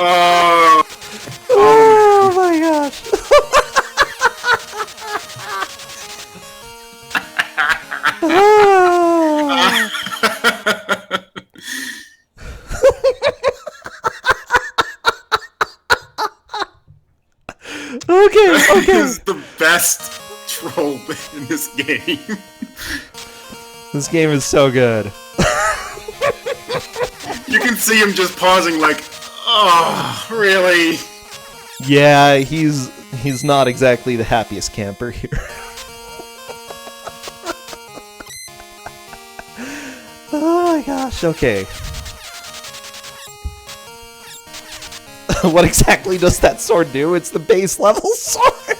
Oh. Oh my gosh. Okay. This is the best troll in this game. This game is so good. You can see him just pausing like, oh, really? Yeah, he's not exactly the happiest camper here. Oh my gosh, okay. What exactly does that sword do? It's the base level sword!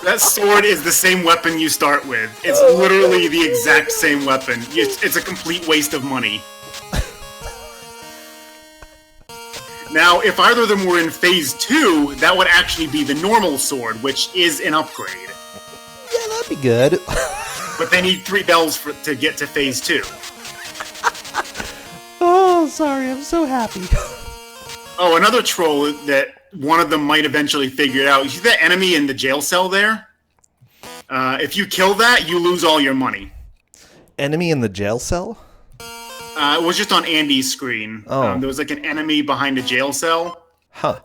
That sword is the same weapon you start with. It's literally the exact same weapon. It's a complete waste of money. Now, if either of them were in Phase 2, that would actually be the normal sword, which is an upgrade. Yeah, that'd be good. But they need 3 bells to get to Phase 2. Oh, sorry, I'm so happy. Oh, another troll that one of them might eventually figure out. You see that enemy in the jail cell there? If you kill that, you lose all your money. Enemy in the jail cell? It was just on Andy's screen. Oh. There was like an enemy behind a jail cell. Huh.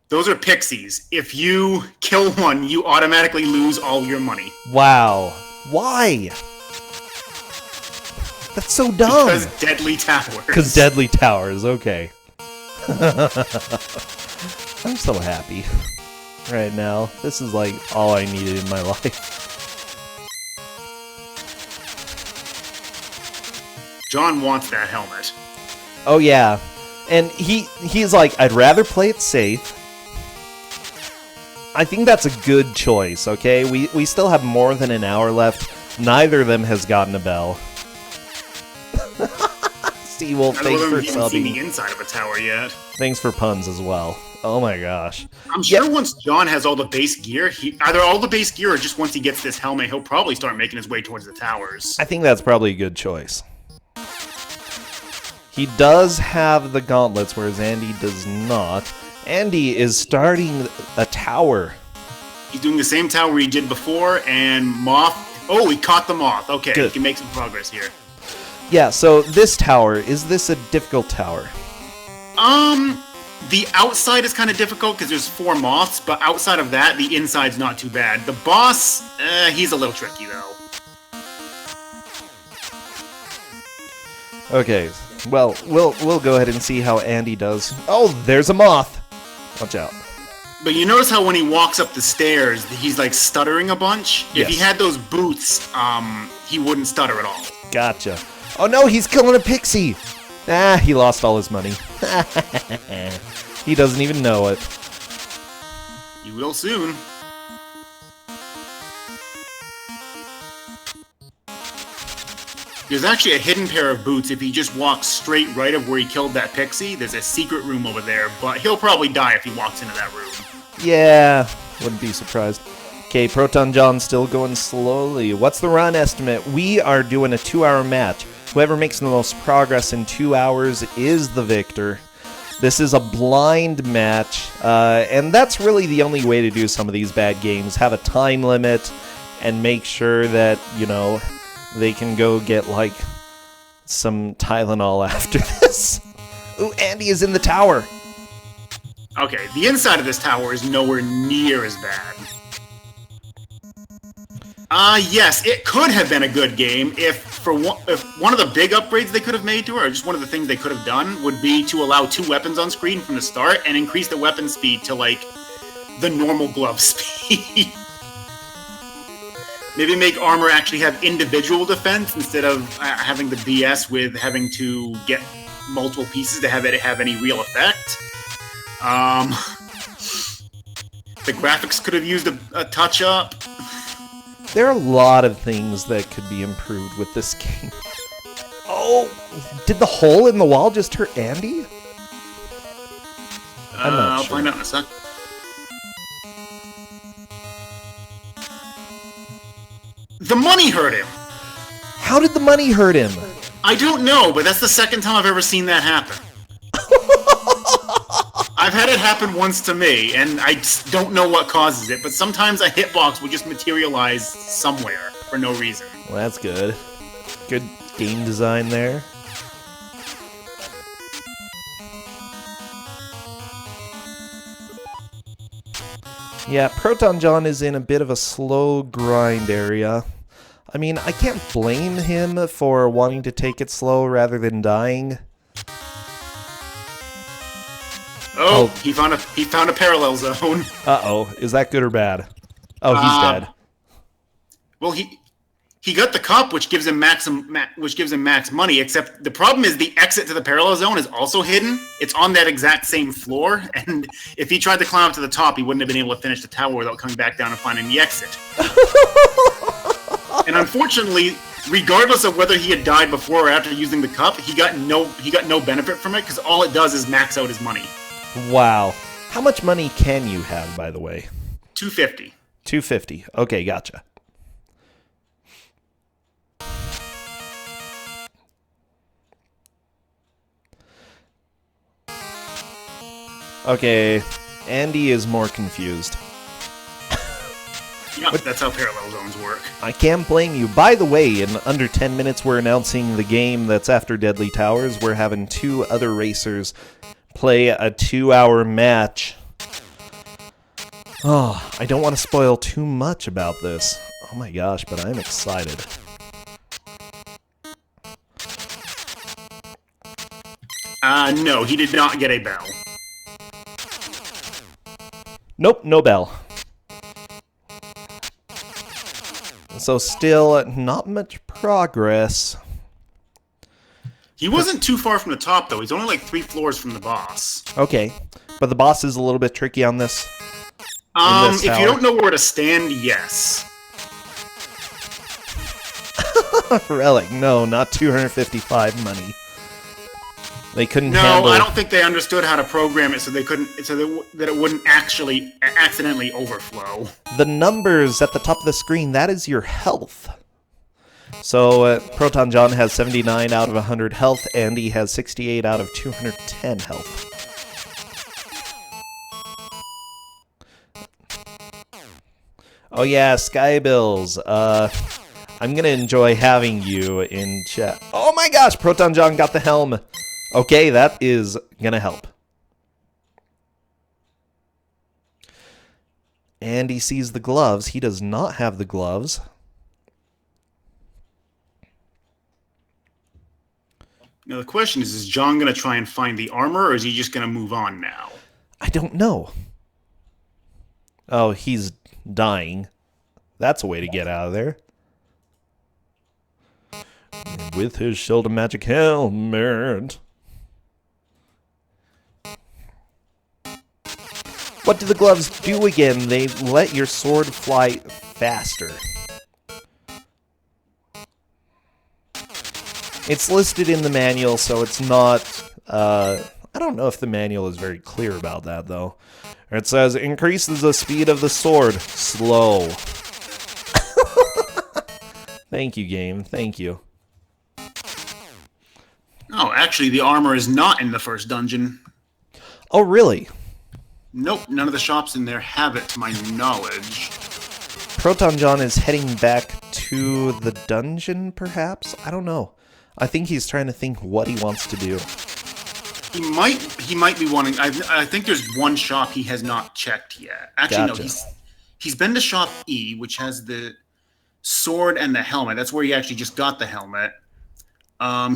Those are pixies. If you kill one, you automatically lose all your money. Wow. Why? That's so dumb. Because deadly towers. Because deadly towers, okay. I'm so happy right now. This is like all I needed in my life. John wants that helmet. Oh yeah. And he's like, I'd rather play it safe. I think that's a good choice, okay? We still have more than an hour left. Neither of them has gotten a bell. Seawolf, thanks for haven't seen the subbing. inside of a tower yet. Thanks for puns as well. Oh my gosh. I'm sure once John has all the base gear, either all the base gear or just once he gets this helmet, he'll probably start making his way towards the towers. I think that's probably a good choice. He does have the gauntlets, whereas Andy does not. Andy is starting a tower. He's doing the same tower he did before, and Moth... Oh, he caught the Moth. Okay, Good. He can make some progress here. Yeah, so this tower, is this a difficult tower? The outside is kind of difficult because there's 4 moths, but outside of that, the inside's not too bad. The boss, he's a little tricky, though. Okay, Well, we'll go ahead and see how Andy does. Oh, there's a moth. Watch out. But you notice how when he walks up the stairs, he's like stuttering a bunch? Yes. If he had those boots, he wouldn't stutter at all. Gotcha. Oh no, he's killing a pixie. Ah, he lost all his money. He doesn't even know it. You will soon. There's actually a hidden pair of boots. If he just walks straight right of where he killed that pixie, there's a secret room over there, but he'll probably die if he walks into that room. Yeah, wouldn't be surprised. Okay, ProtonJon's still going slowly. What's the run estimate? We are doing a 2-hour match. Whoever makes the most progress in 2 hours is the victor. This is a blind match, and that's really the only way to do some of these bad games. Have a time limit and make sure that, you know, they can go get, like, some Tylenol after this. Ooh, Andy is in the tower. Okay, the inside of this tower is nowhere near as bad. Yes, it could have been a good game if one of the big upgrades they could have made to it, or just one of the things they could have done, would be to allow 2 weapons on screen from the start and increase the weapon speed to, like, the normal glove speed. Maybe make armor actually have individual defense instead of having the BS with having to get multiple pieces to have it have any real effect. The graphics could have used a touch-up. There are a lot of things that could be improved with this game. Oh, did the hole in the wall just hurt Andy? I'm not I'll sure. find out in a sec. The money hurt him! How did the money hurt him? I don't know, but that's the second time I've ever seen that happen. I've had it happen once to me, and I just don't know what causes it, but sometimes a hitbox will just materialize somewhere for no reason. Well, that's good. Good game design there. Yeah, ProtonJon is in a bit of a slow grind area. I mean, I can't blame him for wanting to take it slow rather than dying. Oh, he found a parallel zone. Uh-oh, is that good or bad? Oh, he's dead. Well, he got the cup, which gives him max money. Except the problem is the exit to the parallel zone is also hidden. It's on that exact same floor, and if he tried to climb up to the top, he wouldn't have been able to finish the tower without coming back down and finding the exit. And unfortunately, regardless of whether he had died before or after using the cup, he got no benefit from it because all it does is max out his money. Wow. How much money can you have, by the way? 250. 250. Okay, gotcha. Okay, Andy is more confused. Yeah, that's how parallel zones work. I can't blame you. By the way, in under 10 minutes, we're announcing the game that's after Deadly Towers. We're having 2 other racers play a 2-hour match. Oh, I don't want to spoil too much about this. Oh my gosh, but I'm excited. No, he did not get a bell. Nope, no bell. So still not much progress. He wasn't too far from the top, though. He's only like 3 floors from the boss. Okay, but the boss is a little bit tricky on this. If you don't know where to stand, yes. Relic, no, not 255 money. They couldn't No, handle... I don't think they understood how to program it so they couldn't, that it wouldn't actually accidentally overflow. The numbers at the top of the screen, that is your health. So ProtonJon has 79 out of 100 health, Andy has 68 out of 210 health. Oh yeah, Skybills. I'm gonna enjoy having you in chat. Oh my gosh, ProtonJon got the helm. Okay, that is gonna help. Andy sees the gloves. He does not have the gloves. Now the question is John going to try and find the armor, or is he just going to move on now? I don't know. Oh, he's dying. That's a way to get out of there. With his shoulder magic helmet. What do the gloves do again? They let your sword fly faster. It's listed in the manual, so it's not... I don't know if the manual is very clear about that, though. It says, increases the speed of the sword. Slow. Thank you, game. Thank you. Oh, actually, the armor is not in the first dungeon. Oh, really? Nope, none of the shops in there have it, to my knowledge. ProtonJon is heading back to the dungeon, perhaps? I don't know. I think he's trying to think what he wants to do. He might be wanting... I think there's one shop he has not checked yet. Actually, Gotcha. no, he's been to shop E, which has the sword and the helmet. That's where he actually just got the helmet.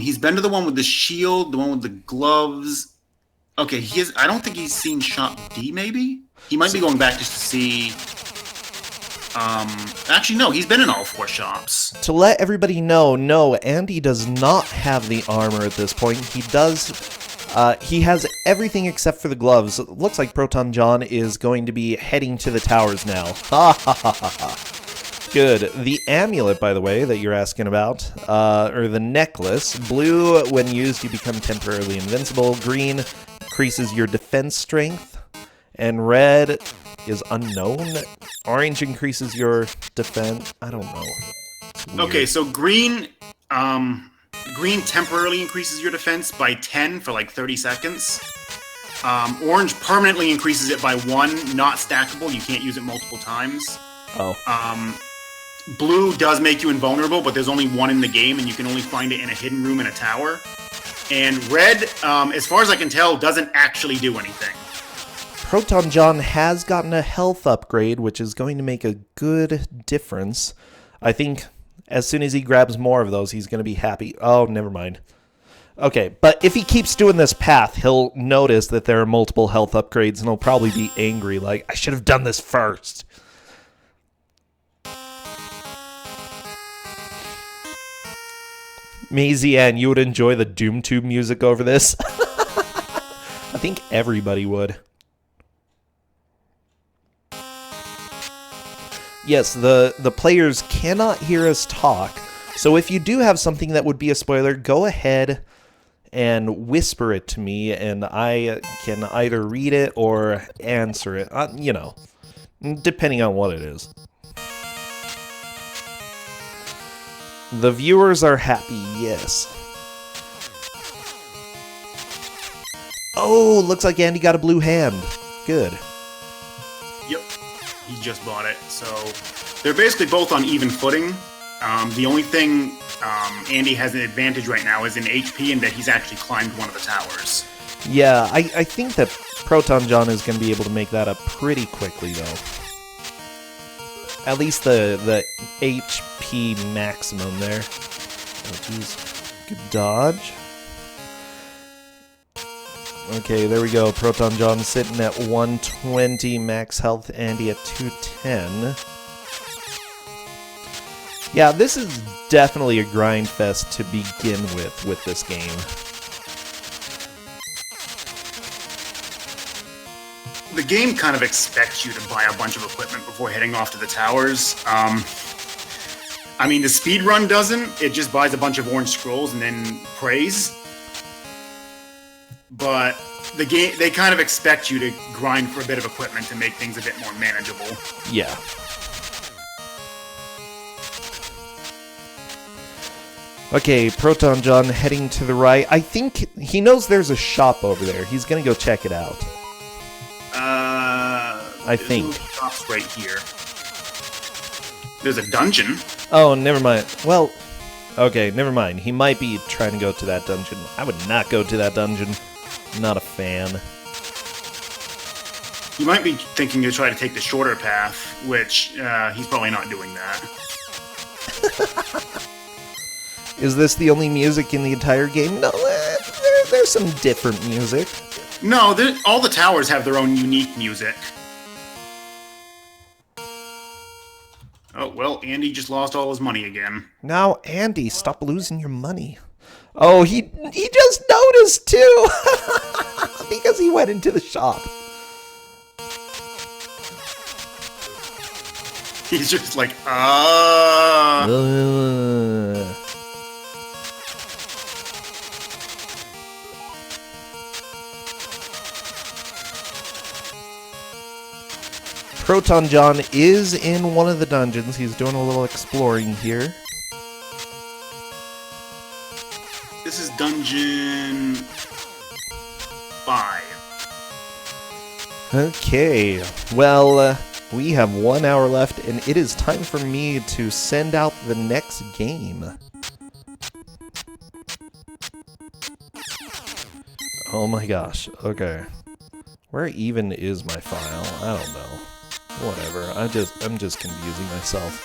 He's been to the one with the shield, the one with the gloves. Okay, I don't think he's seen shop D, maybe? He might be going back just to see... actually, no, he's been in all 4 shops. To let everybody know, no, Andy does not have the armor at this point. He does... he has everything except for the gloves. It looks like ProtonJon is going to be heading to the towers now. Ha ha ha ha ha. Good. The amulet, by the way, that you're asking about, or the necklace. Blue, when used, you become temporarily invincible. Green increases your defense strength. And red is unknown. Orange increases your defense. I don't know. Okay, so green temporarily increases your defense by 10 for like 30 seconds. Orange permanently increases it by 1, not stackable. You can't use it multiple times. Oh. Blue does make you invulnerable, but there's only 1 in the game, and you can only find it in a hidden room in a tower. And red, as far as I can tell, doesn't actually do anything. ProtonJon has gotten a health upgrade, which is going to make a good difference. I think as soon as he grabs more of those, he's going to be happy. Oh, never mind. Okay, but if he keeps doing this path, he'll notice that there are multiple health upgrades, and he'll probably be angry, like, I should have done this first. Maisie Ann, you would enjoy the DoomTube music over this? I think everybody would. Yes, the players cannot hear us talk, so if you do have something that would be a spoiler, go ahead and whisper it to me, and I can either read it or answer it, you know, depending on what it is. The viewers are happy, yes. Oh, looks like Andy got a blue hand. Good. Yep, he just bought it. So they're basically both on even footing. The only thing Andy has an advantage right now is in HP, and that he's actually climbed one of the towers. Yeah, I think that ProtonJon is going to be able to make that up pretty quickly, though. At least the HP maximum there. Oh, jeez. Good dodge. Okay, there we go. ProtonJon sitting at 120 max health, Andy at 210. Yeah, this is definitely a grind fest to begin with this game. The game kind of expects you to buy a bunch of equipment before heading off to the towers. I mean, the speedrun doesn't. It just buys a bunch of orange scrolls and then prays. But the game, they kind of expect you to grind for a bit of equipment to make things a bit more manageable. Yeah. Okay, ProtonJon heading to the right. I think he knows there's a shop over there. He's gonna go check it out. I think. Shop's right here. There's a dungeon. Oh, never mind. Well, okay, never mind. He might be trying to go to that dungeon. I would not go to that dungeon. Not a fan. He might be thinking to try to take the shorter path, which he's probably not doing that. Is this the only music in the entire game? No, there's some different music. No, all the towers have their own unique music. Oh, well, Andy just lost all his money again. Now, Andy, stop losing your money. Oh, he just noticed too! Because he went into the shop. He's just like, ProtonJon is in one of the dungeons. He's doing a little exploring here. This is dungeon 5. Okay, well, we have 1 hour left, and it is time for me to send out the next game. Oh my gosh, okay. Where even is my file? I don't know. Whatever, I'm just confusing myself.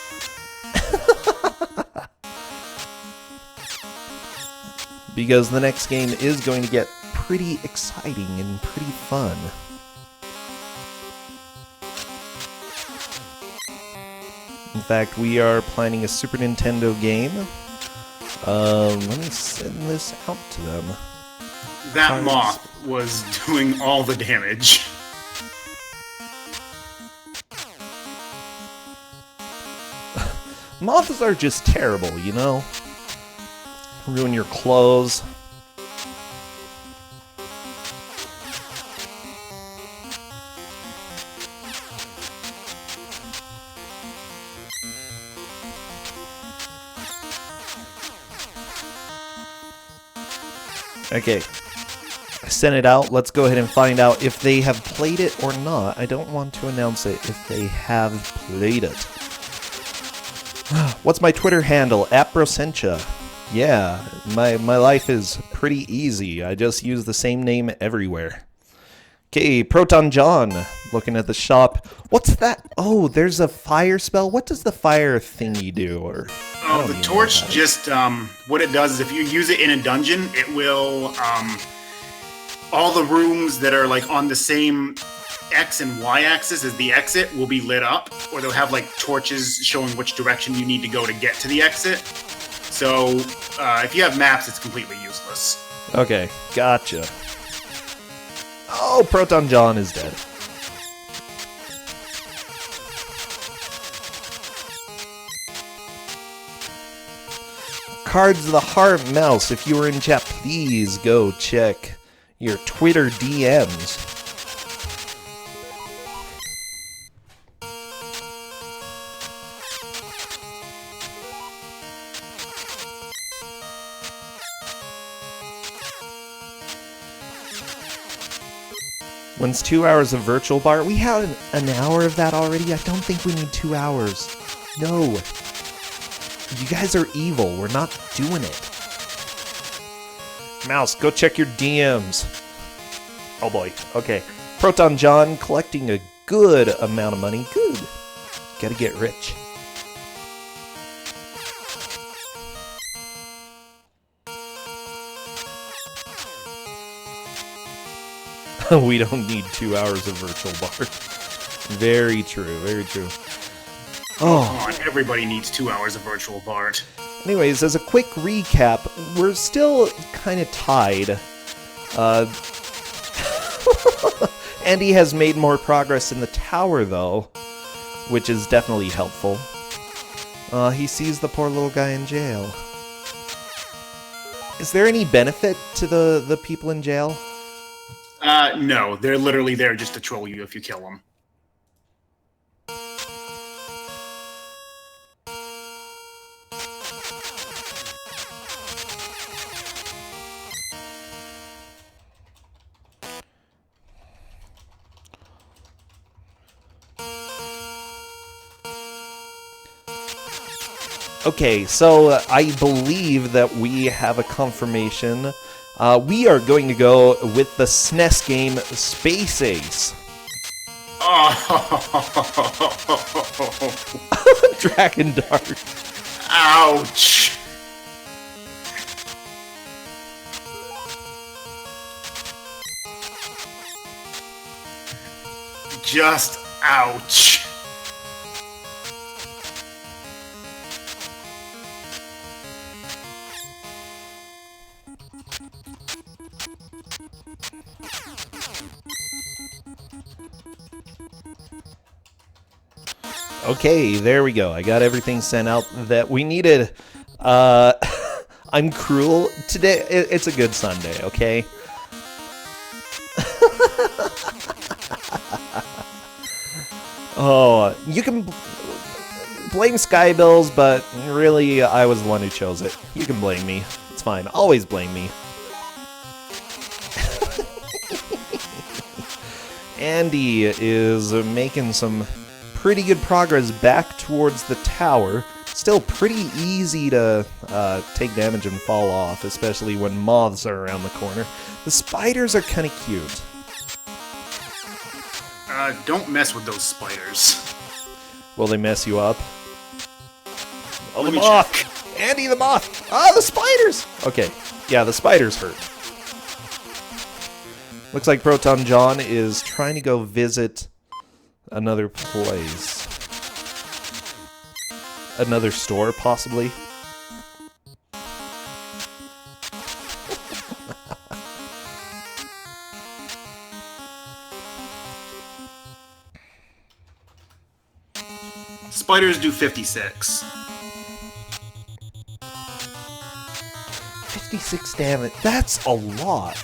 Because the next game is going to get pretty exciting and pretty fun. In fact, we are planning a Super Nintendo game. Let me send this out to them. That moth was doing all the damage. Moths are just terrible, you know? Ruin your clothes. Okay, I sent it out. Let's go ahead and find out if they have played it or not. I don't want to announce it if they have played it. What's my Twitter handle? @Brosentia. Yeah, my life is pretty easy. I just use the same name everywhere. Okay, ProtonJon, looking at the shop. What's that? Oh, there's a fire spell. What does the fire thingy do? Or oh, the torch just what it does is if you use it in a dungeon, it will all the rooms that are like on the same X and Y axis as the exit will be lit up, or they'll have like torches showing which direction you need to go to get to the exit. So if you have maps, it's completely useless. Okay, gotcha. Oh, ProtonJon is dead. Cards of the Heart Mouse, if you were in chat, please go check your Twitter DMs. When's 2 hours of virtual bar? We had an hour of that already. I don't think we need 2 hours. No. You guys are evil. We're not doing it. Mouse, go check your DMs. Oh boy. Okay. ProtonJon collecting a good amount of money. Good. Gotta get rich. We don't need 2 hours of virtual bar. Very true, very true. Oh, come on, everybody needs 2 hours of virtual Bart. Anyways, as a quick recap, we're still kind of tied. Andy has made more progress in the tower, though, which is definitely helpful. He sees the poor little guy in jail. Is there any benefit to the people in jail? No, they're literally there just to troll you if you kill them. Okay, so I believe that we have a confirmation. We are going to go with the SNES game Space Ace. Oh. Dragon Dart. Ouch. Just ouch. Okay, there we go. I got everything sent out that we needed. I'm cruel. Today, it's a good Sunday, okay? Oh, you can blame Skybills, but really, I was the one who chose it. You can blame me. It's fine. Always blame me. Andy is making some pretty good progress back towards the tower. Still pretty easy to take damage and fall off, especially when moths are around the corner. The spiders are kind of cute. Don't mess with those spiders. Will they mess you up? Oh, Let the me moth! check. Andy, the moth! Ah, the spiders! Okay, yeah, the spiders hurt. Looks like ProtonJon is trying to go visit another place. Another store, possibly. Spiders do 56. 56 damage. That's a lot.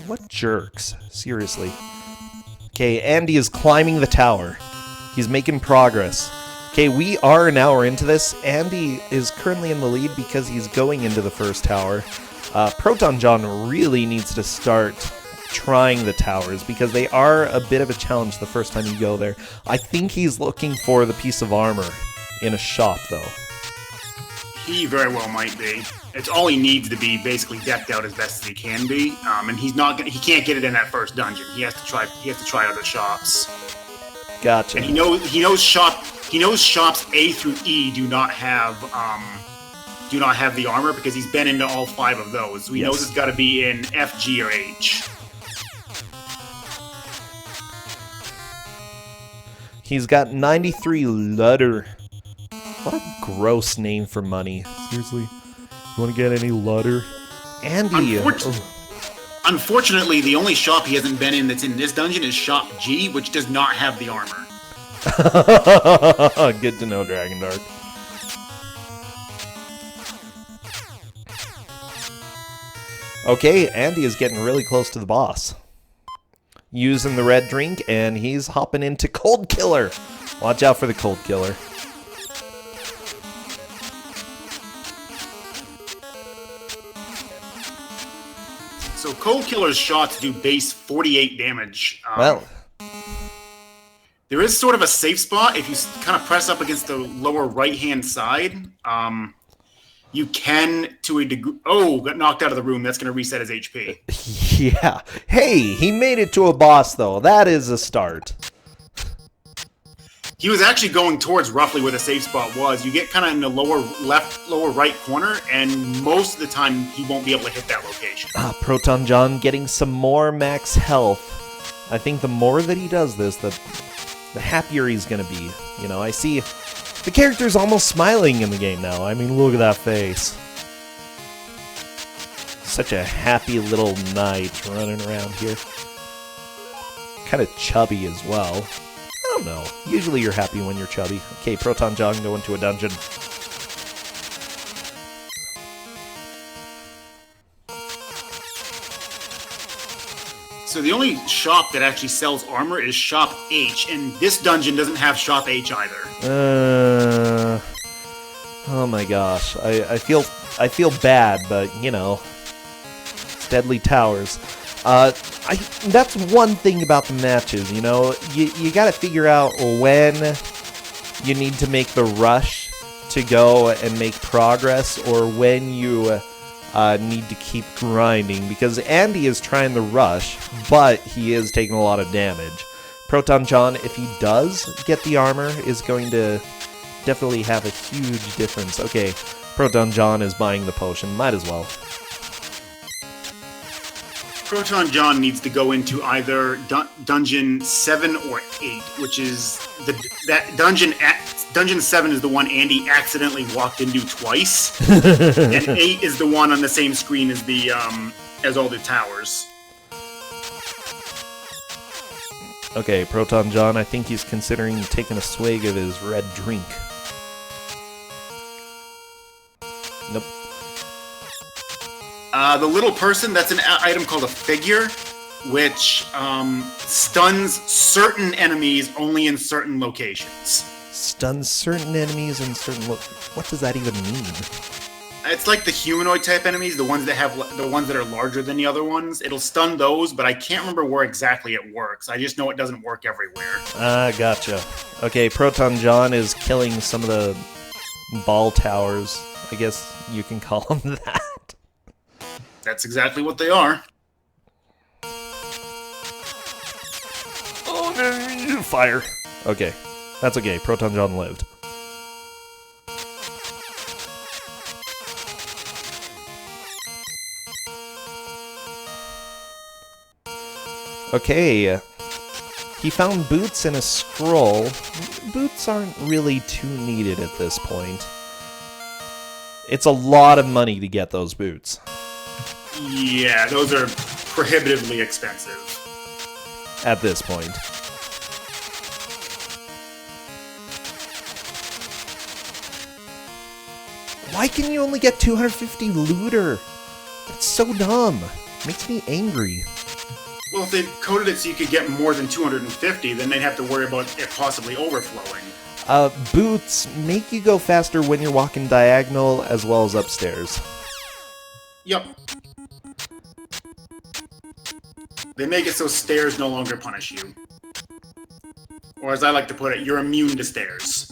What jerks. Seriously. Okay, Andy is climbing the tower. He's making progress. Okay, we are an hour into this. Andy is currently in the lead because he's going into the first tower. ProtonJon really needs to start trying the towers because they are a bit of a challenge the first time you go there. I think he's looking for the piece of armor in a shop, though. He very well might be. It's all he needs to be basically decked out as best as he can be, and he's not. He can't get it in that first dungeon. He has to try. He has to try other shops. Gotcha. And he knows shops A through E do not have the armor because he's been into all 5 of those. So he knows it's got to be in F, G, or H. He's got 93 Ludder. What a gross name for money. Seriously? You want to get any Ludder? Andy. Unfortunately, the only shop he hasn't been in that's in this dungeon is Shop G, which does not have the armor. Good to know, Dragon Dark. Okay, Andy is getting really close to the boss. Using the red drink, and he's hopping into Cold Killer. Watch out for the Cold Killer. So Cold Killer's shots do base 48 damage. Well, there is sort of a safe spot if you kind of press up against the lower right-hand side. You can, to a degree... Oh, got knocked out of the room. That's going to reset his HP. Yeah. Hey, he made it to a boss, though. That is a start. He was actually going towards roughly where the safe spot was. You get kind of in the lower left, lower right corner, and most of the time he won't be able to hit that location. ProtonJon getting some more max health. I think the more that he does this, the happier he's going to be. You know, I see the character's almost smiling in the game now. I mean, look at that face. Such a happy little knight running around here. Kind of chubby as well. I don't know. Usually you're happy when you're chubby. Okay, ProtonJon going to a dungeon. So the only shop that actually sells armor is Shop H, and this dungeon doesn't have Shop H either. Oh my gosh. I feel bad, but you know, Deadly Towers. That's one thing about the matches, you know, you gotta figure out when you need to make the rush to go and make progress, or when you need to keep grinding, because Andy is trying the rush, but he is taking a lot of damage. ProtonJon, if he does get the armor, is going to definitely have a huge difference. Okay, ProtonJon is buying the potion, might as well. ProtonJon needs to go into either dungeon 7 or 8, which is that dungeon. Dungeon 7 is the one Andy accidentally walked into twice, and 8 is the one on the same screen as the as all the towers. Okay, ProtonJon, I think he's considering taking a swig of his red drink. Nope. The little person, that's an item called a figure, which stuns certain enemies only in certain locations. Stuns certain enemies in certain what does that even mean? It's like the humanoid type enemies, the ones that are larger than the other ones. It'll stun those, but I can't remember where exactly it works. I just know it doesn't work everywhere. Gotcha. Okay, ProtonJon is killing some of the ball towers. I guess you can call them that. That's exactly what they are. Oh, no, fire. Okay, that's okay. ProtonJon lived. Okay, he found boots and a scroll. Boots aren't really too needed at this point. It's a lot of money to get those boots. Yeah, those are prohibitively expensive. At this point. Why can you only get 250 looter? That's so dumb. Makes me angry. Well, if they coded it so you could get more than 250, then they'd have to worry about it possibly overflowing. Boots make you go faster when you're walking diagonal as well as upstairs. Yep. They make it so stairs no longer punish you. Or as I like to put it, you're immune to stairs.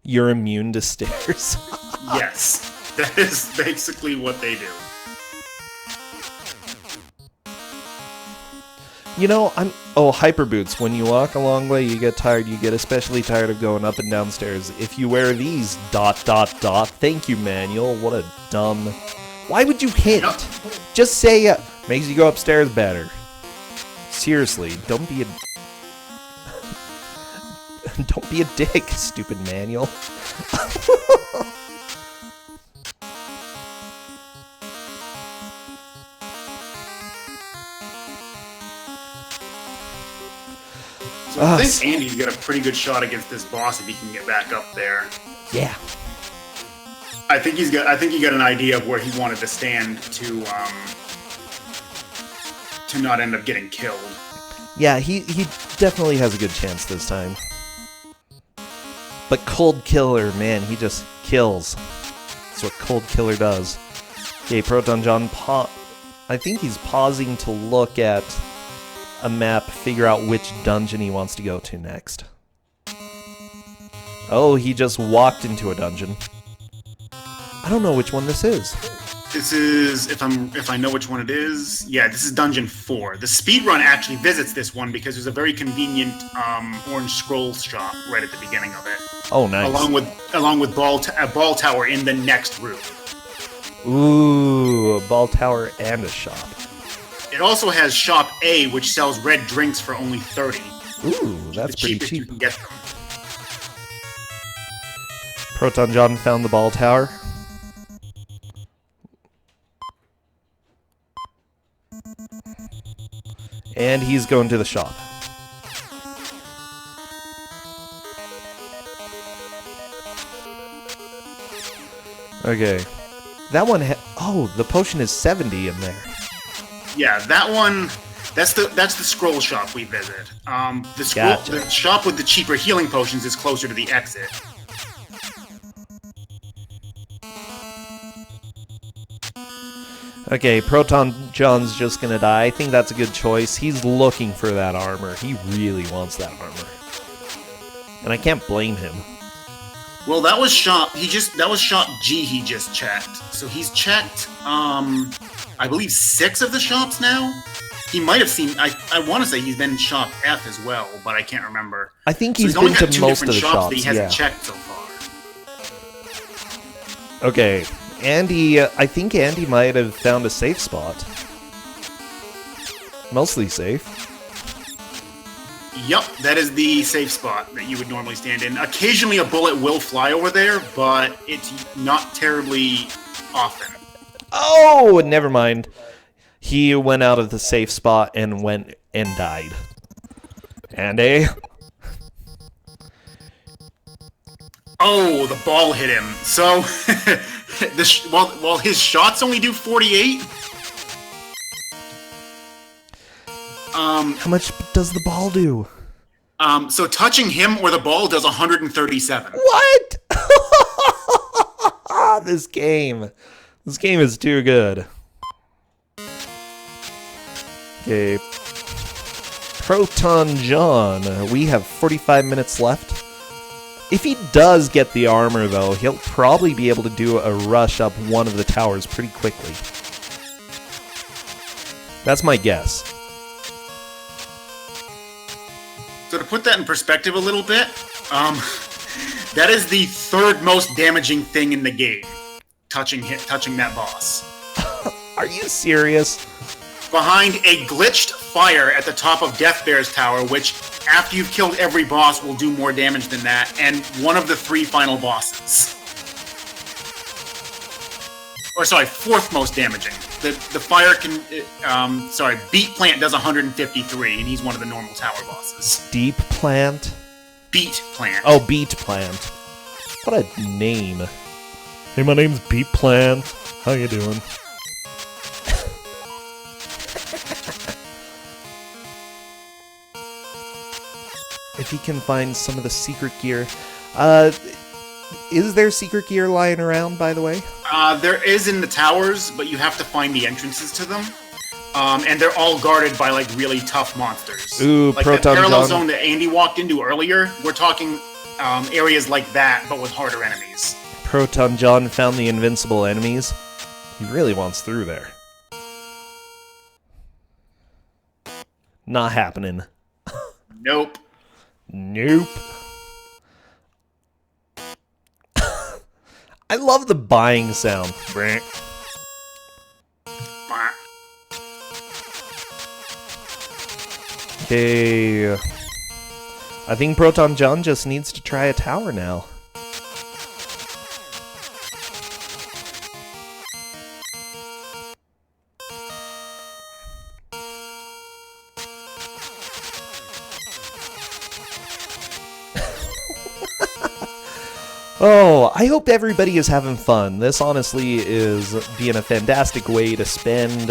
You're immune to stairs? Yes. That is basically what they do. You know, hyper boots. When you walk a long way, you get tired. You get especially tired of going up and down stairs. If you wear these, ... Thank you, manual. What a dumb... Why would you hint? Yep. Just say, makes you go upstairs better. Seriously, don't be a... don't be a dick, stupid manual. So I think Andy's got a pretty good shot against this boss if he can get back up there. Yeah. I think he got an idea of where he wanted to stand to not end up getting killed. Yeah, he definitely has a good chance this time. But Cold Killer, man, he just kills. That's what Cold Killer does. Okay, ProtonJon, I think he's pausing to look at a map, figure out which dungeon he wants to go to next. Oh, he just walked into a dungeon. I don't know which one this is. This is, if I know which one it is, yeah, this is Dungeon 4. The speedrun actually visits this one because there's a very convenient orange scroll shop right at the beginning of it. Oh, nice. Along with a ball tower in the next room. Ooh, a ball tower and a shop. It also has Shop A, which sells red drinks for only 30. Ooh, that's pretty cheap. You can get them. ProtonJon found the ball tower. And he's going to the shop. Okay. That one the potion is 70 in there. Yeah, that one. That's the scroll shop we visit. Gotcha. The shop with the cheaper healing potions is closer to the exit. Okay, ProtonJon's just gonna die. I think that's a good choice. He's looking for that armor. He really wants that armor. And I can't blame him. Well, that was shop G he just checked. So he's checked, I believe 6 of the shops now? He might have seen, I want to say he's been in shop F as well, but I can't remember. I think so he's only been got to 2 most of the different shops, that he hasn't checked so far. Okay, Andy, I think Andy might have found a safe spot. Mostly safe. Yep, that is the safe spot that you would normally stand in. Occasionally a bullet will fly over there, but it's not terribly often. Oh, never mind. He went out of the safe spot and went and died. And Oh, the ball hit him. So, while his shots only do 48... how much does the ball do? So touching him or the ball does 137. What? This game is too good. Okay. ProtonJon. We have 45 minutes left. If he does get the armor, though, he'll probably be able to do a rush up one of the towers pretty quickly. That's my guess. So to put that in perspective a little bit, that is the third most damaging thing in the game. Touching that boss. Are you serious? Behind a glitched fire at the top of Death Bear's tower, which, after you've killed every boss, will do more damage than that, and one of the 3 final bosses. Or, sorry, 4th most damaging. The fire can... Beat Plant does 153, and he's one of the normal tower bosses. Deep Plant? Beat Plant. Oh, Beat Plant. What a name. Hey, my name's Beat Plant. How you doing? If he can find some of the secret gear. Is there secret gear lying around, by the way? There is in the towers, but you have to find the entrances to them. And they're all guarded by, like, really tough monsters. Ooh, like ProtonJon. the parallel zone that Andy walked into earlier, we're talking areas like that, but with harder enemies. ProtonJon found the invincible enemies. He really wants through there. Not happening. Nope. Nope. I love the buying sound. Okay. I think ProtonJon just needs to try a tower now. Oh, I hope everybody is having fun. This honestly is being a fantastic way to spend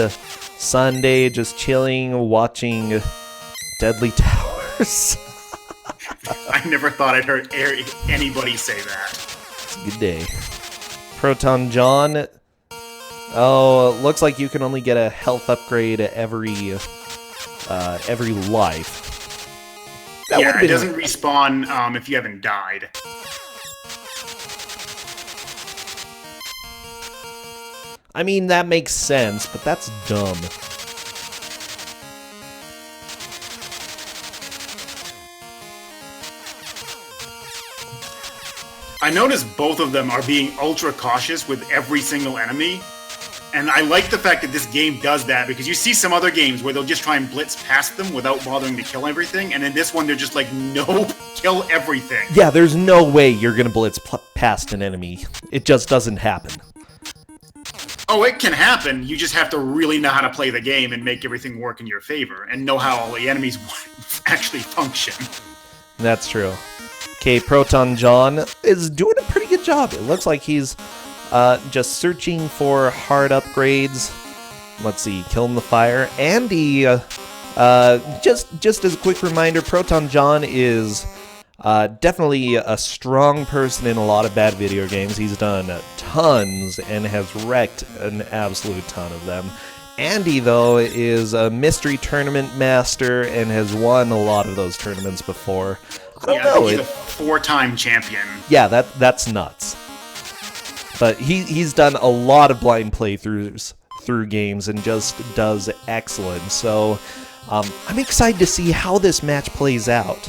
Sunday just chilling, watching Deadly Towers. I never thought I'd heard anybody say that. It's a good day. ProtonJon. Oh, looks like you can only get a health upgrade every life. Yeah, it doesn't respawn if you haven't died. I mean, that makes sense, but that's dumb. I noticed both of them are being ultra cautious with every single enemy. And I like the fact that this game does that, because you see some other games where they'll just try and blitz past them without bothering to kill everything, and in this one they're just like, nope, kill everything. Yeah, there's no way you're gonna blitz past an enemy. It just doesn't happen. Oh, it can happen. You just have to really know how to play the game and make everything work in your favor, and know how all the enemies actually function. That's true. Okay, ProtonJon is doing a pretty good job. It looks like he's just searching for hard upgrades. Let's see, killing the fire. Andy, just as a quick reminder, ProtonJon is definitely a strong person in a lot of bad video games. He's done tons and has wrecked an absolute ton of them. Andy, though, is a mystery tournament master and has won a lot of those tournaments before. I don't know. He's a 4-time champion. Yeah, that's nuts. But he's done a lot of blind playthroughs through games and just does excellent. So I'm excited to see how this match plays out.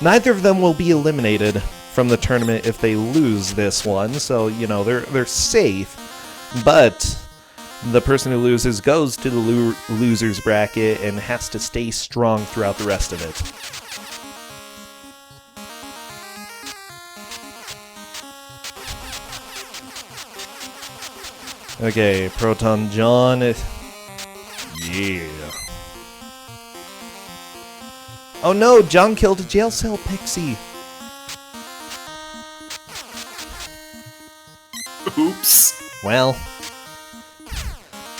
Neither of them will be eliminated from the tournament if they lose this one, so you know they're safe. But The person who loses goes to the loser's bracket and has to stay strong throughout the rest of it. Okay, ProtonJon. Yeah. Oh no, John killed a jail cell pixie. Oops. Well,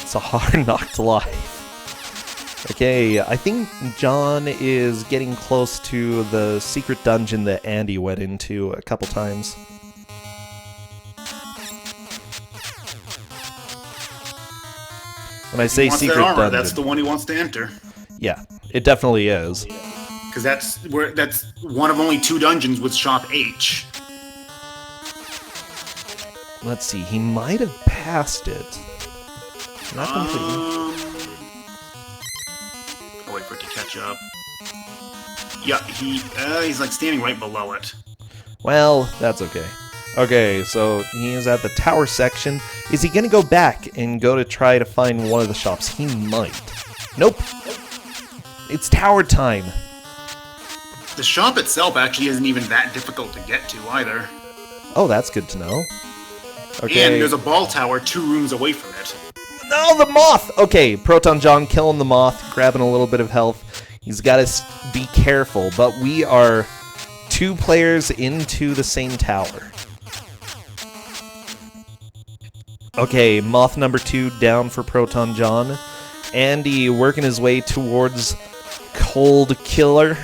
it's a hard knock to life. Okay, I think John is getting close to the secret dungeon that Andy went into a couple times. When I say secret dungeon, that's the one he wants to enter. Yeah, it definitely is. Because that's one of only 2 dungeons with Shop H. Let's see, he might have passed it. Not completely. I'll wait for it to catch up. Yeah, he's like standing right below it. Well, that's okay. Okay, so he is at the tower section. Is he gonna go back and go to try to find one of the shops? He might. Nope. It's tower time. The shop itself actually isn't even that difficult to get to either. Oh, that's good to know. Okay. And there's a ball tower 2 rooms away from it. No, the moth! Okay, ProtonJon killing the moth, grabbing a little bit of health. He's got to be careful, but we are 2 players into the same tower. Okay, moth number 2 down for ProtonJon. Andy working his way towards Cold Killer.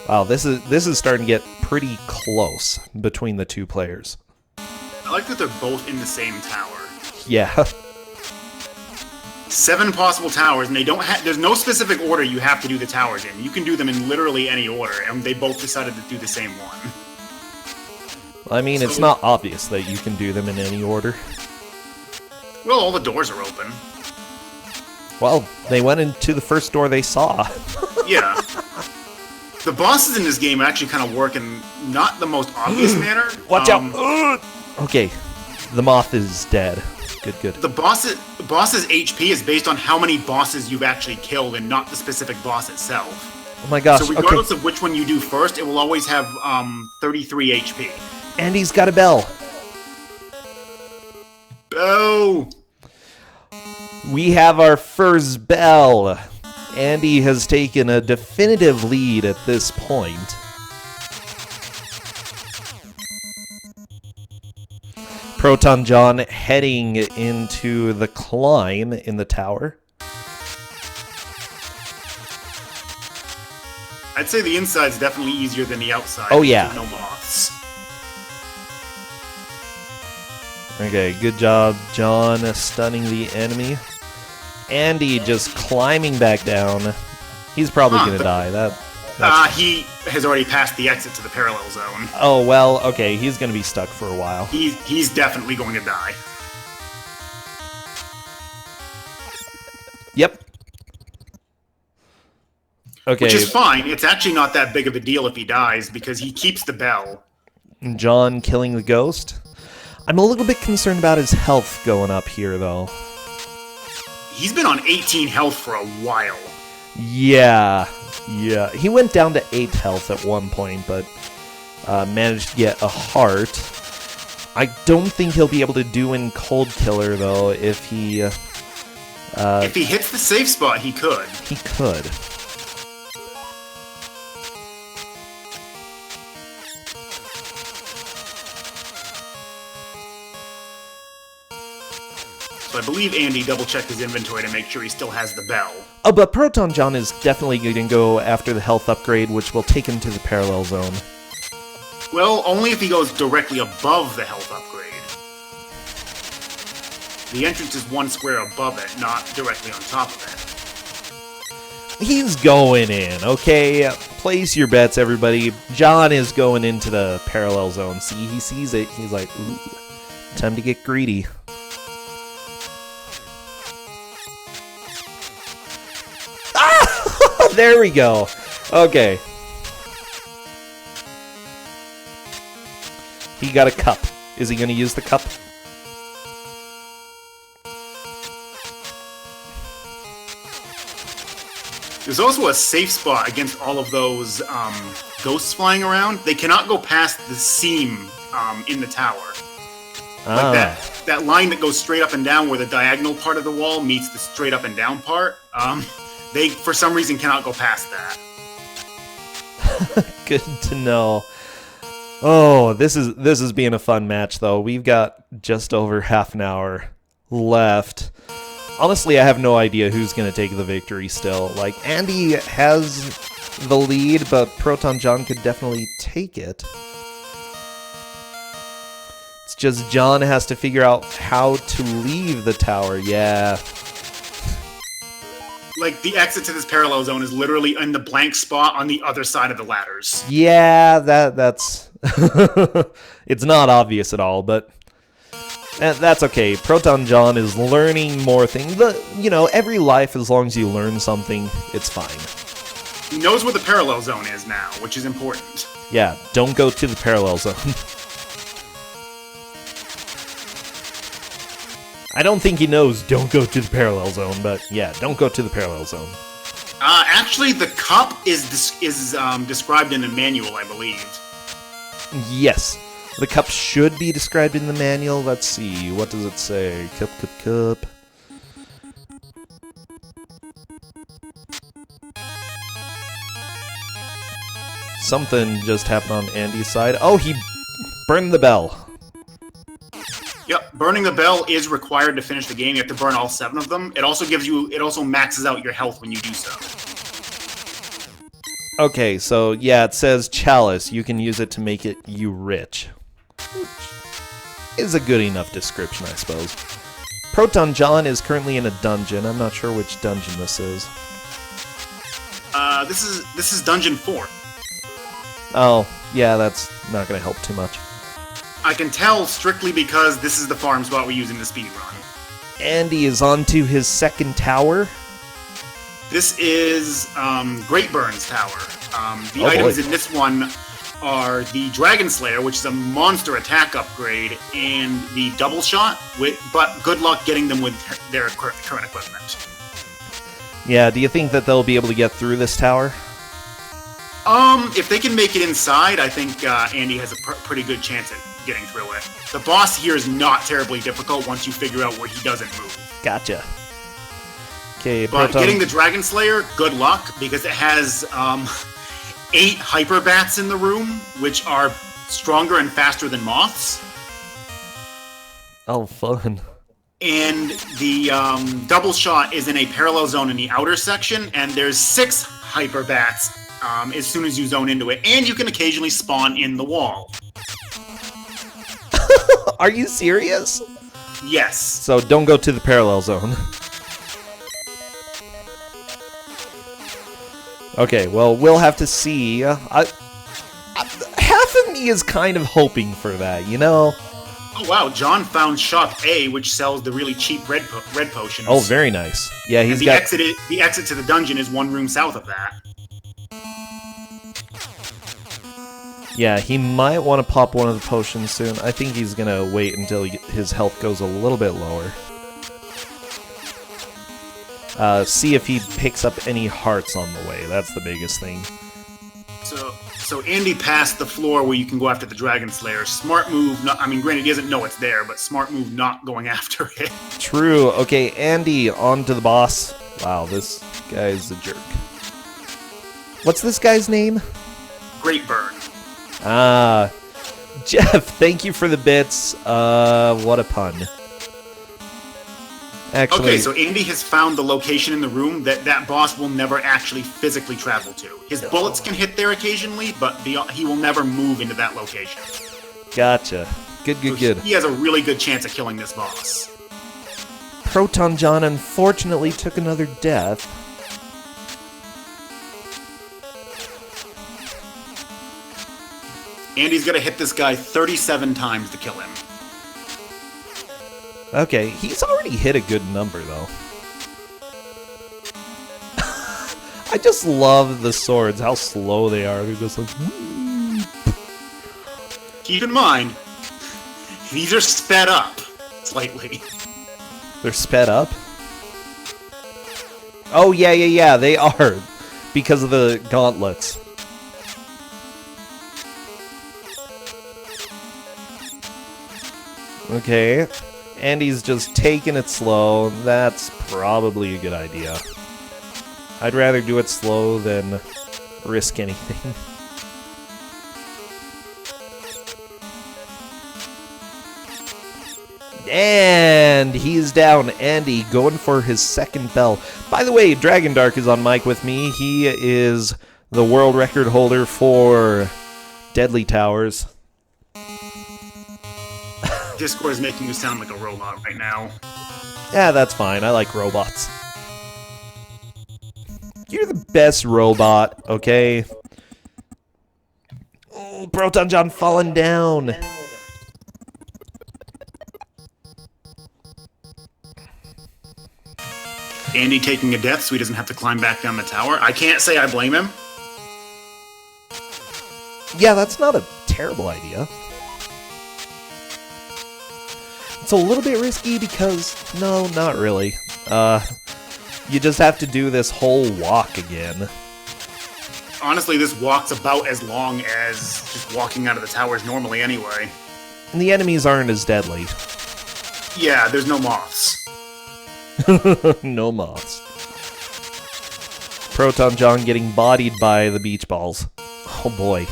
Wow, this is starting to get pretty close between the 2 players. I like that they're both in the same tower. Yeah. 7 possible towers, and they don't have. There's no specific order you have to do the towers in. You can do them in literally any order, and they both decided to do the same one. I mean, it's not obvious that you can do them in any order. Well, all the doors are open. Well, they went into the first door they saw. Yeah. The bosses in this game actually kind of work in not the most obvious manner. Watch out! Okay, the moth is dead. Good. The boss's HP is based on how many bosses you've actually killed and not the specific boss itself. Oh my gosh, So regardless of which one you do first, it will always have 33 HP. Andy's got a bell. Oh! We have our first bell. Andy has taken a definitive lead at this point. ProtonJon heading into the climb in the tower. I'd say the inside's definitely easier than the outside. Oh, yeah. No moths. Okay, good job, John, stunning the enemy. Andy just climbing back down. He's probably gonna die. He has already passed the exit to the parallel zone. Oh, well, okay, he's gonna be stuck for a while. He's definitely going to die. Yep. Okay. Which is fine. It's actually not that big of a deal if he dies, because he keeps the bell. John killing the ghost. I'm a little bit concerned about his health going up here, though. He's been on 18 health for a while. Yeah. He went down to 8 health at one point, but managed to get a heart. I don't think he'll be able to do in Cold Killer, though, if he... if he hits the safe spot, he could. He could. So I believe Andy double-checked his inventory to make sure he still has the bell. Oh, but ProtonJon is definitely going to go after the health upgrade, which will take him to the parallel zone. Well, only if he goes directly above the health upgrade. The entrance is 1 square above it, not directly on top of it. He's going in, okay? Place your bets, everybody. John is going into the parallel zone. See, he sees it. He's like, ooh, time to get greedy. There we go. Okay. He got a cup. Is he going to use the cup? There's also a safe spot against all of those ghosts flying around. They cannot go past the seam in the tower. Like that line that goes straight up and down where the diagonal part of the wall meets the straight up and down part. They, for some reason, cannot go past that. Good to know. Oh, this is being a fun match, though. We've got just over half an hour left. Honestly, I have no idea who's going to take the victory still. Like, Andy has the lead, but ProtonJon could definitely take it. It's just John has to figure out how to leave the tower. Yeah. Like, the exit to this parallel zone is literally in the blank spot on the other side of the ladders. Yeah, that's... It's not obvious at all, but... that's okay. ProtonJon is learning more things. You know, every life, as long as you learn something, it's fine. He knows where the parallel zone is now, which is important. Yeah, don't go to the parallel zone. I don't think he knows don't go to the parallel zone, but yeah, don't go to the parallel zone. Actually, the cup is described in the manual, I believe. Yes. The cup should be described in the manual. Let's see. What does it say? Cup, cup, cup. Something just happened on Andy's side. Oh, he burned the bell. Yep, burning the bell is required to finish the game. You have to burn all 7 of them. It also maxes out your health when you do so. Okay, so yeah, it says chalice. You can use it to make you rich. Which is a good enough description, I suppose. ProtonJon is currently in a dungeon. I'm not sure which dungeon this is. This is Dungeon 4. Oh, yeah, that's not going to help too much. I can tell strictly because this is the farm spot we use in the speedrun. Andy is on to his second tower. This is Great Burn's tower. The items in this one are the Dragon Slayer, which is a monster attack upgrade, and the Double Shot, but good luck getting them with their current equipment. Yeah, do you think that they'll be able to get through this tower? If they can make it inside, I think Andy has a pretty good chance at getting through it. The boss here is not terribly difficult once you figure out where he doesn't move. Gotcha. Okay, but getting the Dragon Slayer, good luck, because it has 8 Hyper Bats in the room, which are stronger and faster than moths. Oh, fun. And the Double Shot is in a parallel zone in the outer section, and there's 6 Hyper Bats as soon as you zone into it, and you can occasionally spawn in the wall. Are you serious? Yes. So don't go to the parallel zone. Okay, well, we'll have to see. Half of me is kind of hoping for that, you know? Oh, wow, John found Shop A, which sells the really cheap red potions. Oh, very nice. Yeah, he's got... The exit to the dungeon is 1 room south of that. Yeah, he might want to pop one of the potions soon. I think he's going to wait until his health goes a little bit lower. See if he picks up any hearts on the way. That's the biggest thing. So Andy passed the floor where you can go after the Dragon Slayer. Smart move, granted he doesn't know it's there, but smart move not going after it. True. Okay, Andy, on to the boss. Wow, this guy's a jerk. What's this guy's name? Great Burn. Jeff, thank you for the bits. What a pun. Actually, okay, so Andy has found the location in the room that boss will never actually physically travel to. His bullets can hit there occasionally, but he will never move into that location. Gotcha. Good. He has a really good chance of killing this boss. ProtonJon unfortunately took another death. Andy's gonna hit this guy 37 times to kill him. Okay, he's already hit a good number, though. I just love the swords, how slow they are. They're just like... Keep in mind, these are sped up slightly. They're sped up? Oh, yeah, they are. because of the gauntlets. Okay, Andy's just taking it slow. That's probably a good idea. I'd rather do it slow than risk anything. And he's down. Andy going for his second bell. By the way, Dragon Dark is on mic with me. He is the world record holder for Deadly Towers. Discord is making you sound like a robot right now. Yeah, that's fine. I like robots. You're the best robot, okay? Oh, ProtonJon falling down. Andy taking a death so he doesn't have to climb back down the tower. I can't say I blame him. Yeah, that's not a terrible idea. It's a little bit risky because... No, not really. You just have to do this whole walk again. Honestly, this walk's about as long as just walking out of the towers normally anyway. And the enemies aren't as deadly. Yeah, there's no moths. No moths. ProtonJon getting bodied by the beach balls. Oh boy.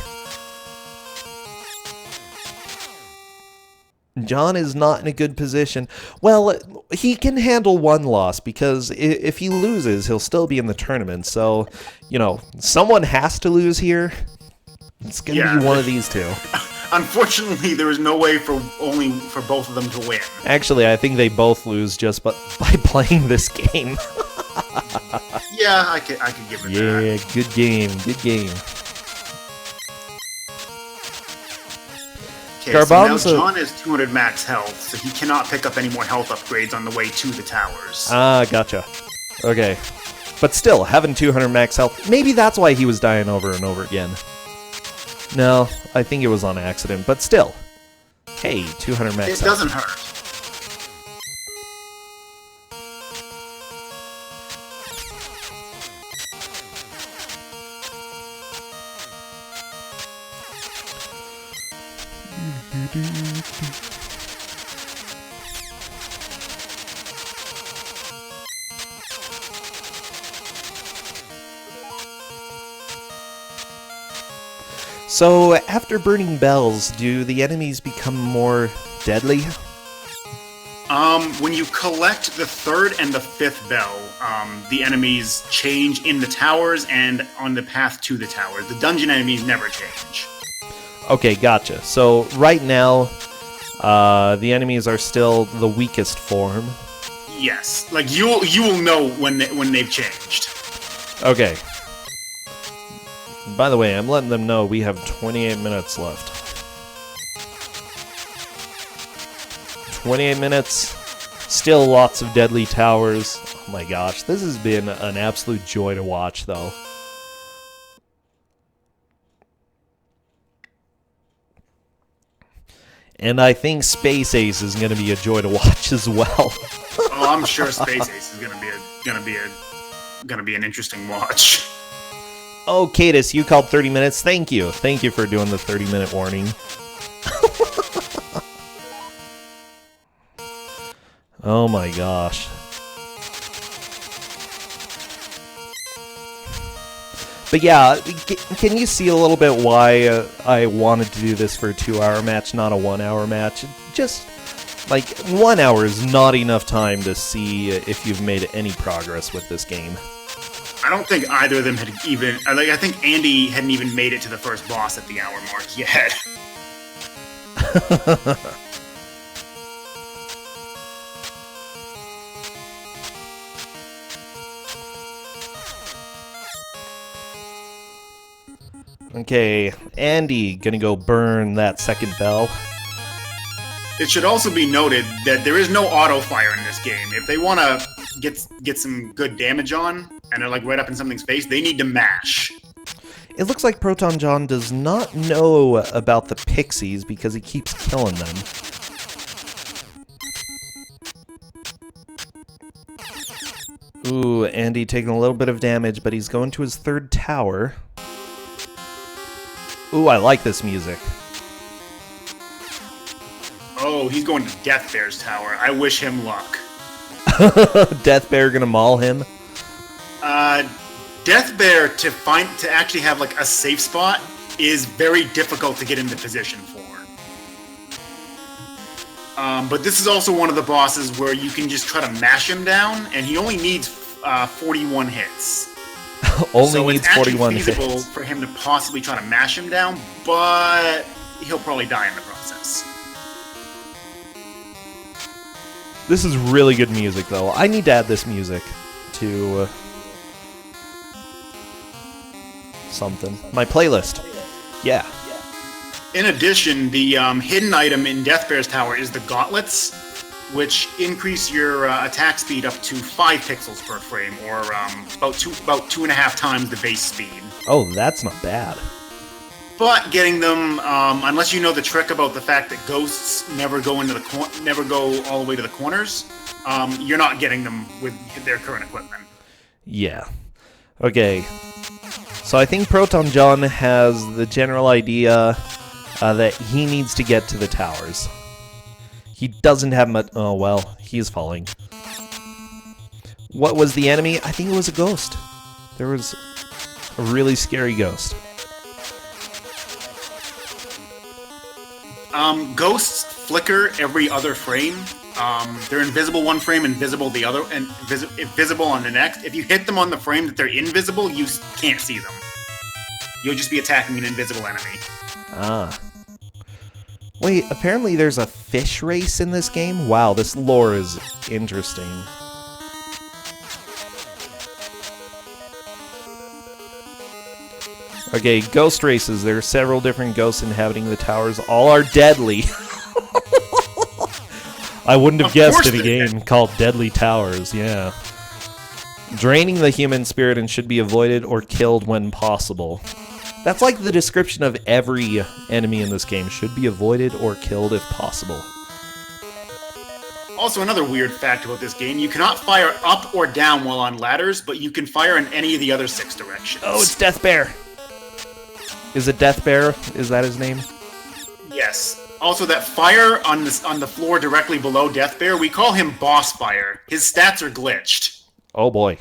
John is not in a good position. Well, he can handle one loss because if he loses, he'll still be in the tournament. So, you know, someone has to lose here. It's going to be one of these two. Unfortunately, there is no way for both of them to win. Actually, I think they both lose just by playing this game. Yeah, I could give it that. Yeah, good game, good game. Okay, so now John has 200 max health, so he cannot pick up any more health upgrades on the way to the towers. Ah, gotcha. Okay. But still, having 200 max health, maybe that's why he was dying over and over again. No, I think it was on accident, but still. Hey, 200 max health. It doesn't hurt. So, after burning bells, do the enemies become more deadly? When you collect the third and the fifth bell, the enemies change in the towers and on the path to the towers. The dungeon enemies never change. Okay, gotcha. So, right now, the enemies are still the weakest form. Yes, like you will know when they've changed. Okay. By the way, I'm letting them know we have 28 minutes left. 28 minutes, still lots of deadly towers. Oh my gosh, this has been an absolute joy to watch, though. And I think Space Ace is going to be a joy to watch as well. Oh, I'm sure Space Ace is gonna be an interesting watch. Oh, Cadis, you called 30 minutes. Thank you. Thank you for doing the 30-minute warning. Oh my gosh. But yeah, can you see a little bit why I wanted to do this for a 2-hour match, not a 1-hour match? Just, like, 1 hour is not enough time to see if you've made any progress with this game. I don't think either of them had even... I think Andy hadn't even made it to the first boss at the hour mark yet. Okay, Andy gonna go burn that second bell. It should also be noted that there is no auto fire in this game. If they want to get some good damage on, and they're like right up in something's face, they need to mash. It looks like ProtonJon does not know about the pixies because he keeps killing them. Ooh, Andy taking a little bit of damage, but he's going to his third tower. Ooh, I like this music. Oh, he's going to Death Bear's tower. I wish him luck. Death Bear gonna maul him? Death Bear to actually have like a safe spot is very difficult to get into position for. But this is also one of the bosses where you can just try to mash him down, and he only needs 41 hits. Only needs 41 hits. So it's actually feasible for him to possibly try to mash him down, but he'll probably die in the process. This is really good music, though. I need to add this music to something. My playlist. Yeah. In addition, the hidden item in Death Bear's tower is the gauntlets, which increase your attack speed up to 5 pixels per frame, or about 2.5 times the base speed. Oh, that's not bad. But getting them, unless you know the trick about the fact that ghosts never go all the way to the corners, you're not getting them with their current equipment. Yeah. Okay. So I think ProtonJon has the general idea that he needs to get to the towers. He doesn't have much... Oh, well, he's falling. What was the enemy? I think it was a ghost. There was a really scary ghost. Ghosts flicker every other frame. They're invisible one frame, invisible the other, and visible on the next. If you hit them on the frame that they're invisible, you can't see them. You'll just be attacking an invisible enemy. Ah. Wait, apparently there's a fish race in this game? Wow, this lore is interesting. Okay, ghost races. There are several different ghosts inhabiting the towers. All are deadly. I wouldn't have guessed in a game called Deadly Towers, yeah. Draining the human spirit and should be avoided or killed when possible. That's like the description of every enemy in this game. Should be avoided or killed if possible. Also, another weird fact about this game, you cannot fire up or down while on ladders, but you can fire in any of the other 6 directions. Oh, it's Death Bear! Is it Death Bear? Is that his name? Yes. Also, that fire on the floor directly below Death Bear, we call him Boss Fire. His stats are glitched. Oh boy.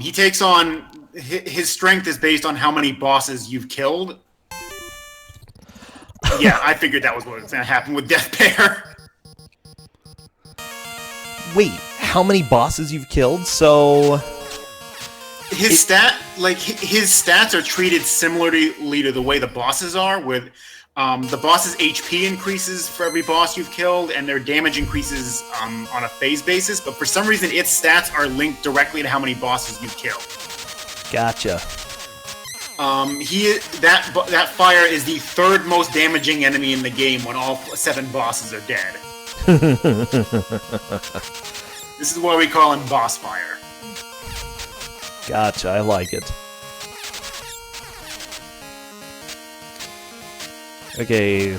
He takes on... His strength is based on how many bosses you've killed. Yeah, I figured that was what was going to happen with Death Bear. Wait, how many bosses you've killed? So... His stats are treated similarly to the way the bosses are, with the boss's HP increases for every boss you've killed, and their damage increases on a phase basis, but for some reason its stats are linked directly to how many bosses you've killed. Gotcha. That fire is the 3rd most damaging enemy in the game when all 7 bosses are dead. This is why we call him Boss Fire. Gotcha, I like it. Okay.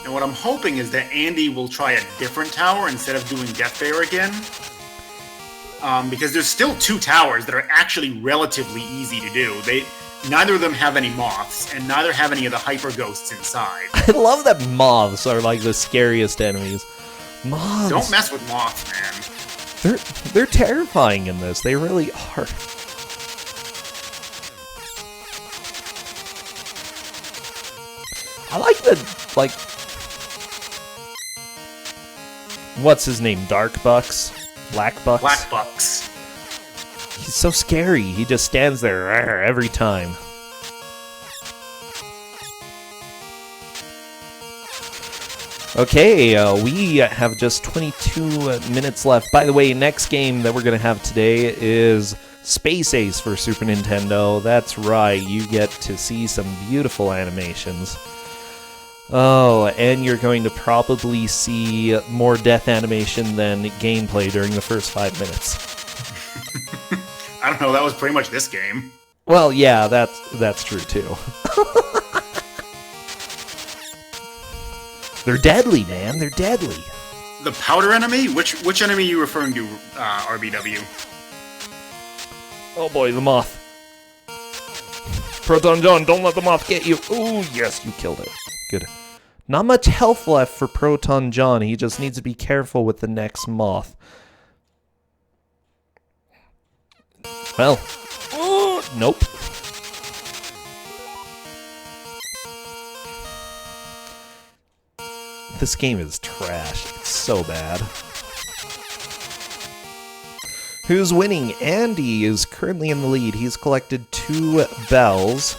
Now what I'm hoping is that Andy will try a different tower instead of doing Death Bear again. Because there's still 2 towers that are actually relatively easy to do. Neither of them have any moths, and neither have any of the hyper ghosts inside. I love that moths are like the scariest enemies. Moths. Don't mess with moths, man. They're terrifying in this. They really are. I like what's his name? Dark Bucks? Black Bucks? Black Bucks. He's so scary. He just stands there every time. Okay, we have just 22 minutes left. By the way, next game that we're going to have today is Space Ace for Super Nintendo. That's right, you get to see some beautiful animations. Oh, and you're going to probably see more death animation than gameplay during the first 5 minutes. I don't know, that was pretty much this game. Well, yeah, that's true too. They're deadly, man. They're deadly. The powder enemy? Which enemy are you referring to, RBW? Oh boy, the moth. ProtonJon, don't let the moth get you. Ooh, yes, you killed it. Good. Not much health left for ProtonJon. He just needs to be careful with the next moth. Well. Ooh, nope. This game is trash. It's so bad. Who's winning? Andy is currently in the lead. He's collected 2 bells.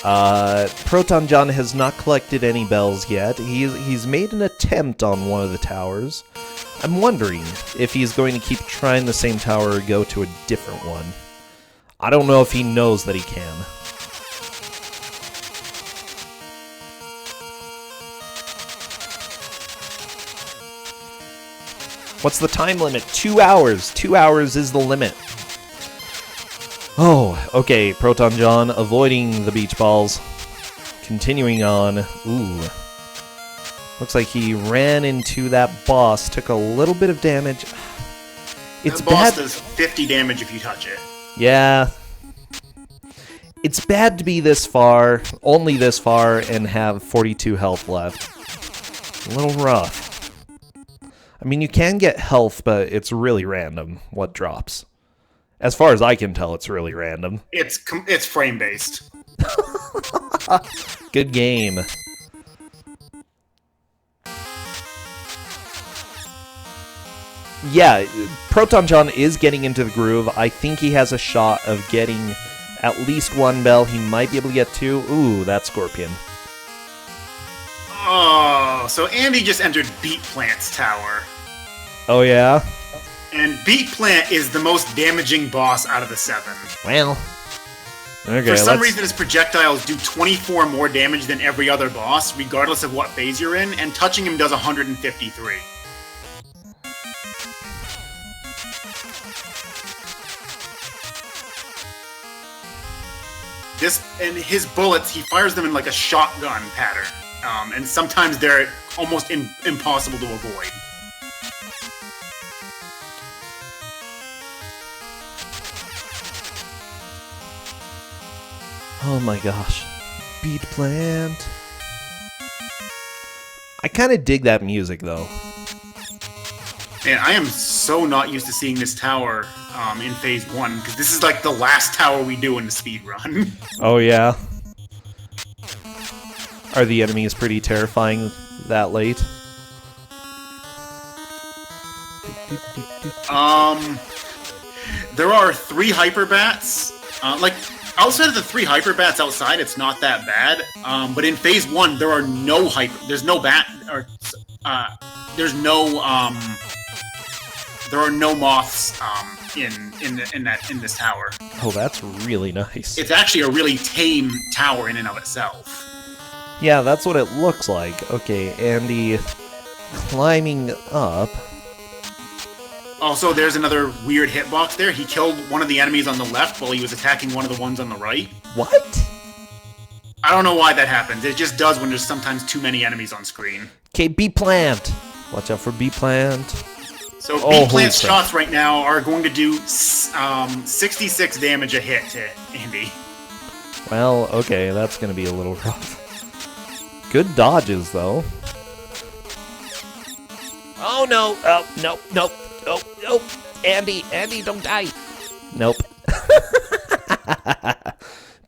ProtonJon has not collected any bells yet. He's made an attempt on one of the towers. I'm wondering if he's going to keep trying the same tower or go to a different one. I don't know if he knows that he can. What's the time limit? 2 hours. 2 hours is the limit. Oh, okay. ProtonJon avoiding the beach balls. Continuing on. Ooh. Looks like he ran into that boss. Took a little bit of damage. It's the boss bad. does 50 damage if you touch it. Yeah. It's bad to be this far, only this far, and have 42 health left. A little rough. I mean, you can get health, but it's really random what drops. As far as I can tell, it's really random. It's frame-based. Good game. Yeah, ProtonJon is getting into the groove. I think he has a shot of getting at least 1 bell. He might be able to get 2. Ooh, that scorpion. Oh, so Andy just entered Beat Plant's tower. Oh, yeah? And Beat Plant is the most damaging boss out of the 7. Well, okay. For some reason, his projectiles do 24 more damage than every other boss, regardless of what phase you're in, and touching him does 153. And his bullets, he fires them in like a shotgun pattern, and sometimes they're almost impossible to avoid. Oh my gosh. Beat Plant. I kind of dig that music, though. Man, I am so not used to seeing this tower in Phase 1, because this is like the last tower we do in the speed run. Oh, yeah? Are the enemies pretty terrifying that late? There are 3 hyperbats. Outside of the 3 hyperbats outside, it's not that bad. But in Phase 1, there are no there's no bat, or there are no moths in this tower. Oh, that's really nice. It's actually a really tame tower in and of itself. Yeah, that's what it looks like. Okay, Andy climbing up. Also, there's another weird hitbox there. He killed one of the enemies on the left while he was attacking one of the ones on the right. What? I don't know why that happens. It just does when there's sometimes too many enemies on screen. Okay, Beat Plant. Watch out for Beat Plant. So Beat Plant's shots right now are going to do 66 damage a hit to Andy. Well, okay, that's going to be a little rough. Good dodges, though. Oh, no. Oh, no, no. Oh, no. Andy, don't die. Nope.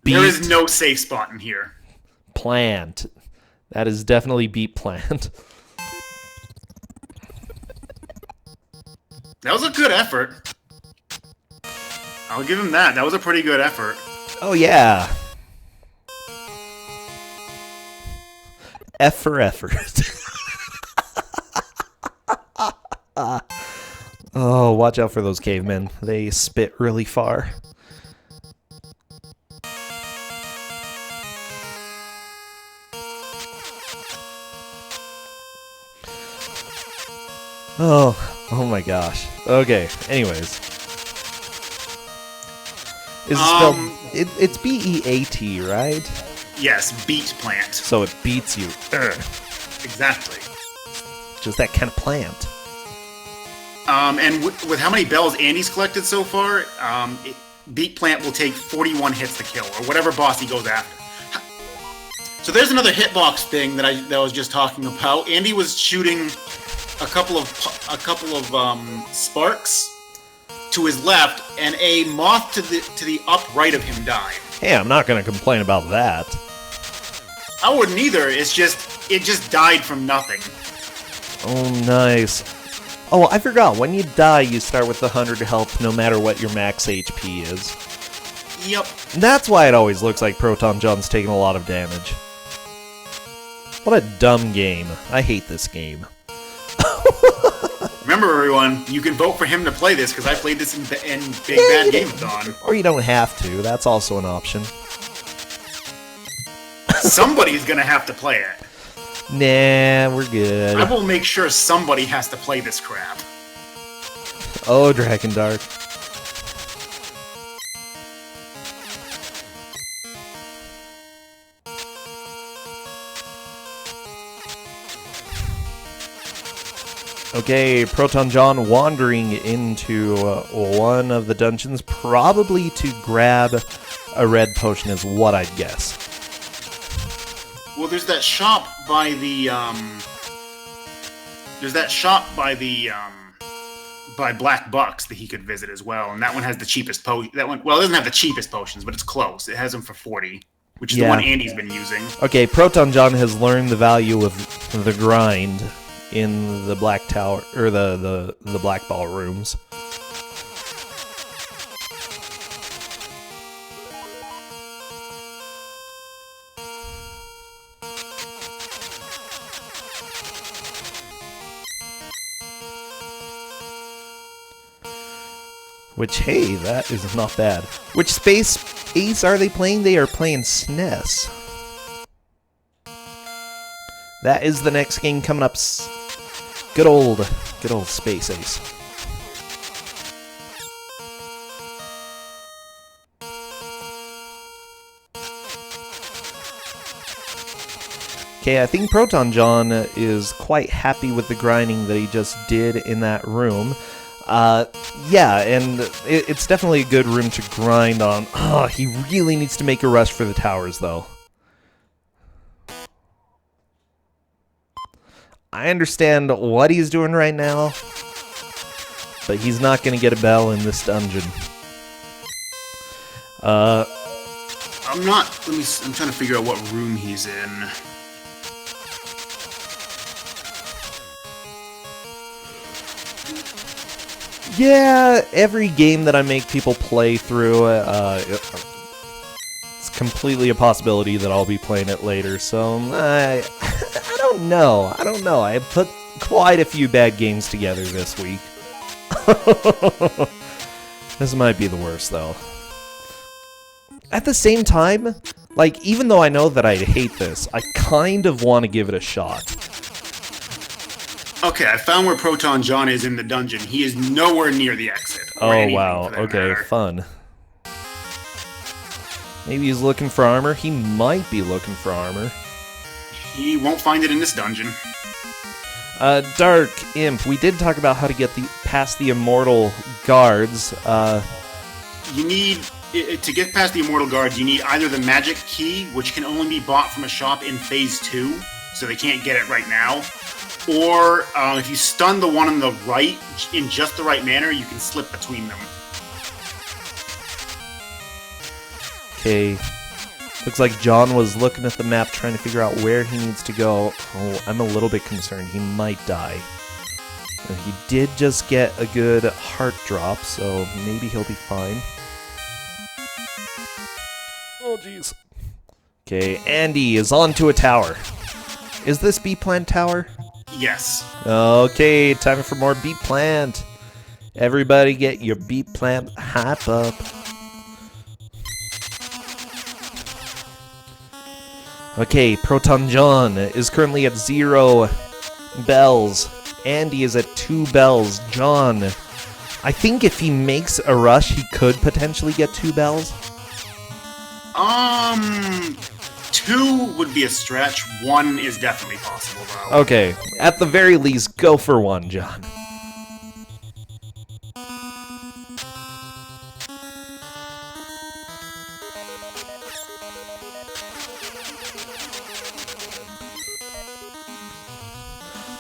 There is no safe spot in here. Plant. That is definitely Beat Plant. That was a good effort. I'll give him that. That was a pretty good effort. Oh, yeah. F for effort. Oh, watch out for those cavemen. They spit really far. Oh my gosh. Okay, anyways. Is it spelled... It's B-E-A-T, right? Yes, Beat Plant. So it beats you. Urgh. Exactly. just that kind of plant. And with how many bells Andy's collected so far, Beat Plant will take 41 hits to kill, or whatever boss he goes after. So there's another hitbox thing that I was just talking about. Andy was shooting a couple of sparks to his left, and a moth to the upright of him died. Hey, I'm not going to complain about that. I wouldn't either. It just died from nothing. Oh, nice. Oh, I forgot. When you die, you start with the 100 health no matter what your max HP is. Yep. That's why it always looks like ProtonJon's taking a lot of damage. What a dumb game. I hate this game. Remember, everyone, you can vote for him to play this, because I played this in Big Bad Game of Dawn. Or you don't have to. That's also an option. Somebody's gonna have to play it. Nah, we're good. I will make sure somebody has to play this crap. Oh, Dragon Dark. Okay, ProtonJon wandering into one of the dungeons, probably to grab a red potion is what I'd guess. Well, there's that shop by the, by Black Bucks that he could visit as well, and that one has the cheapest potion. Well, it doesn't have the cheapest potions, but it's close. It has them for 40, which is the one Andy's been using. Okay, ProtonJon has learned the value of the grind in the Black Tower, or the Black Ball rooms. Which, hey, that is not bad. Which Space Ace are they playing? They are playing SNES. That is the next game coming up. Good old Space Ace. Okay, I think ProtonJon is quite happy with the grinding that he just did in that room. Yeah, and it's definitely a good room to grind on. Oh, he really needs to make a rush for the towers, though. I understand what he's doing right now, but he's not going to get a bell in this dungeon. I'm trying to figure out what room he's in. Yeah, every game that I make people play through, it's completely a possibility that I'll be playing it later, so I don't know. I put quite a few bad games together this week. This might be the worst, though. At the same time, like, even though I know that I hate this, I kind of want to give it a shot. Okay, I found where ProtonJon is in the dungeon. He is nowhere near the exit. Oh, wow. Okay, fun. Maybe he's looking for armor. He might be looking for armor. He won't find it in this dungeon. Dark Imp. We did talk about how to get past the immortal guards. You need... To get past the immortal guards, you need either the magic key, which can only be bought from a shop in Phase 2, so they can't get it right now. Or, if you stun the one on the right in just the right manner, you can slip between them. Okay. Looks like John was looking at the map trying to figure out where he needs to go. Oh, I'm a little bit concerned. He might die. And he did just get a good heart drop, so maybe he'll be fine. Oh, jeez. Okay, Andy is onto a tower. Is this Beat Plant Tower? Yes. Okay, time for more Beat Plant. Everybody get your Beat Plant hype up. Okay, ProtonJon is currently at 0 bells. Andy is at 2 bells. John, I think if he makes a rush, he could potentially get 2 bells. 2 would be a stretch. 1 is definitely possible, though. Okay, at the very least, go for 1, John.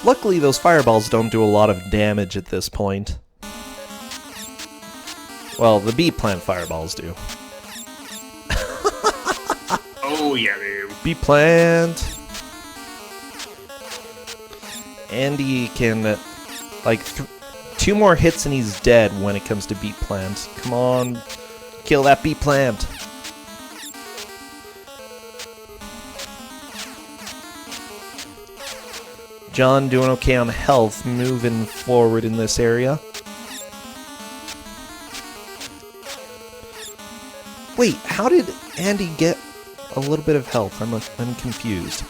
Luckily, those fireballs don't do a lot of damage at this point. Well, the bee plant fireballs do. Oh, yeah, they do. Bee plant. Andy can, like, 2 more hits and he's dead when it comes to bee plant. Come on, kill that bee plant. John doing okay on health, moving forward in this area. Wait, how did Andy get a little bit of health? I'm confused.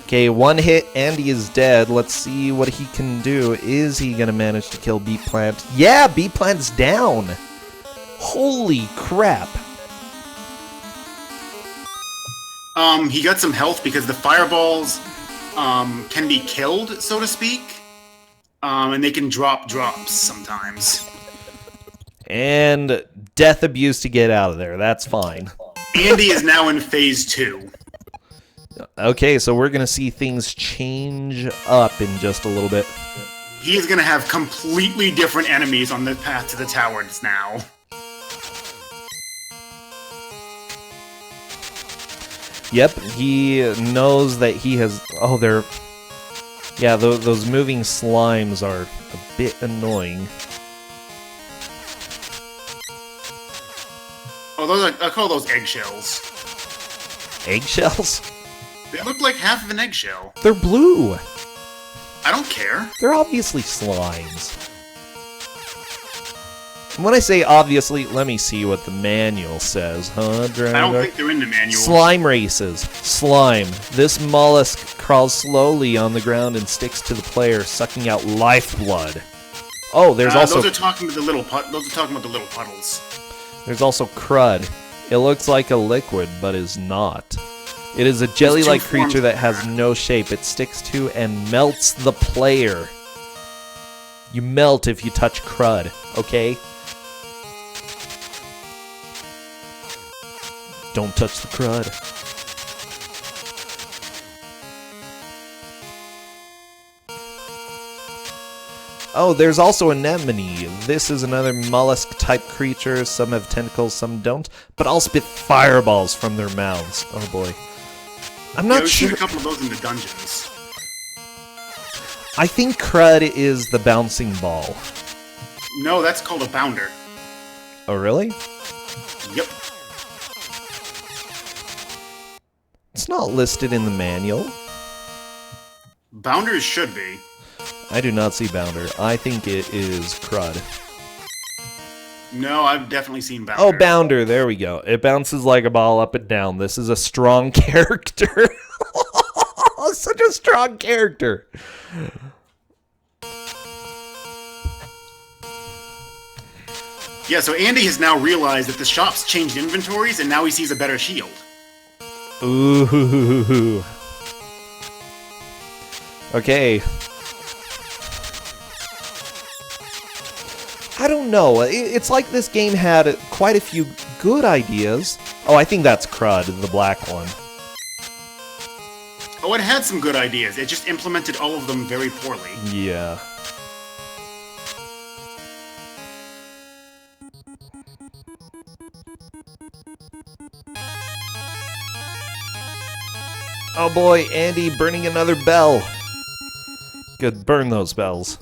Okay, 1 hit, Andy is dead. Let's see what he can do. Is he gonna manage to kill Bee Plant? Yeah, Bee Plant's down! Holy crap! He got some health because the fireballs can be killed, so to speak. And they can drop drops sometimes. And death abuse to get out of there. That's fine. Andy is now in phase 2. Okay, so we're going to see things change up in just a little bit. He is going to have completely different enemies on the path to the towers now. Yep, he knows that he has... Oh, they're... Yeah, those moving slimes are a bit annoying. Oh, I call those eggshells. Eggshells? They look like half of an eggshell. They're blue. I don't care. They're obviously slimes. And when I say obviously, let me see what the manual says, huh? I don't think they're in the manual. Slime races. Slime. This mollusk crawls slowly on the ground and sticks to the player, sucking out lifeblood. Oh, there's also... Those are talking about the little puddles. There's also crud. It looks like a liquid, but is not. It is a jelly-like creature that has no shape. It sticks to and melts the player. You melt if you touch crud, okay? Don't touch the crud. Oh, there's also anemone. This is another mollusk-type creature. Some have tentacles, some don't. But all spit fireballs from their mouths. Oh boy. I'm not sure. Seen a couple of those in the dungeons. I think crud is the bouncing ball. No, that's called a bounder. Oh, really? Yep. It's not listed in the manual. Bounders should be. I do not see bounder. I think it is crud. No, I've definitely seen Bounder. Oh, Bounder, there we go. It bounces like a ball up and down. This is a strong character. Such a strong character. Yeah, so Andy has now realized that the shop's changed inventories, and now he sees a better shield. Ooh. Okay. I don't know. It's like this game had quite a few good ideas. Oh, I think that's Crud, the black one. Oh, it had some good ideas. It just implemented all of them very poorly. Yeah. Oh boy, Andy burning another bell. Good, burn those bells.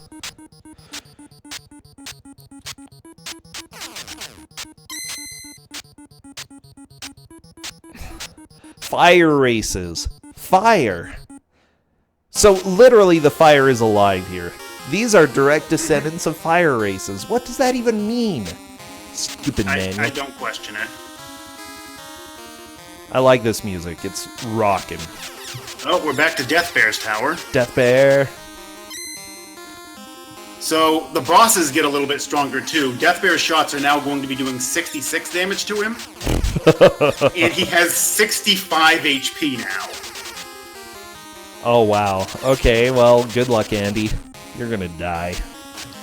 Fire races. Fire. So literally the fire is alive here. These are direct descendants of fire races. What does that even mean? Stupid manual. I don't question it. I like this music. It's rockin'. Oh, we're back to Death Bear's tower. Death Bear. So the bosses get a little bit stronger too. Death Bear's shots are now going to be doing 66 damage to him. And he has 65 HP now. Oh, wow. Okay, well, good luck, Andy. You're gonna die.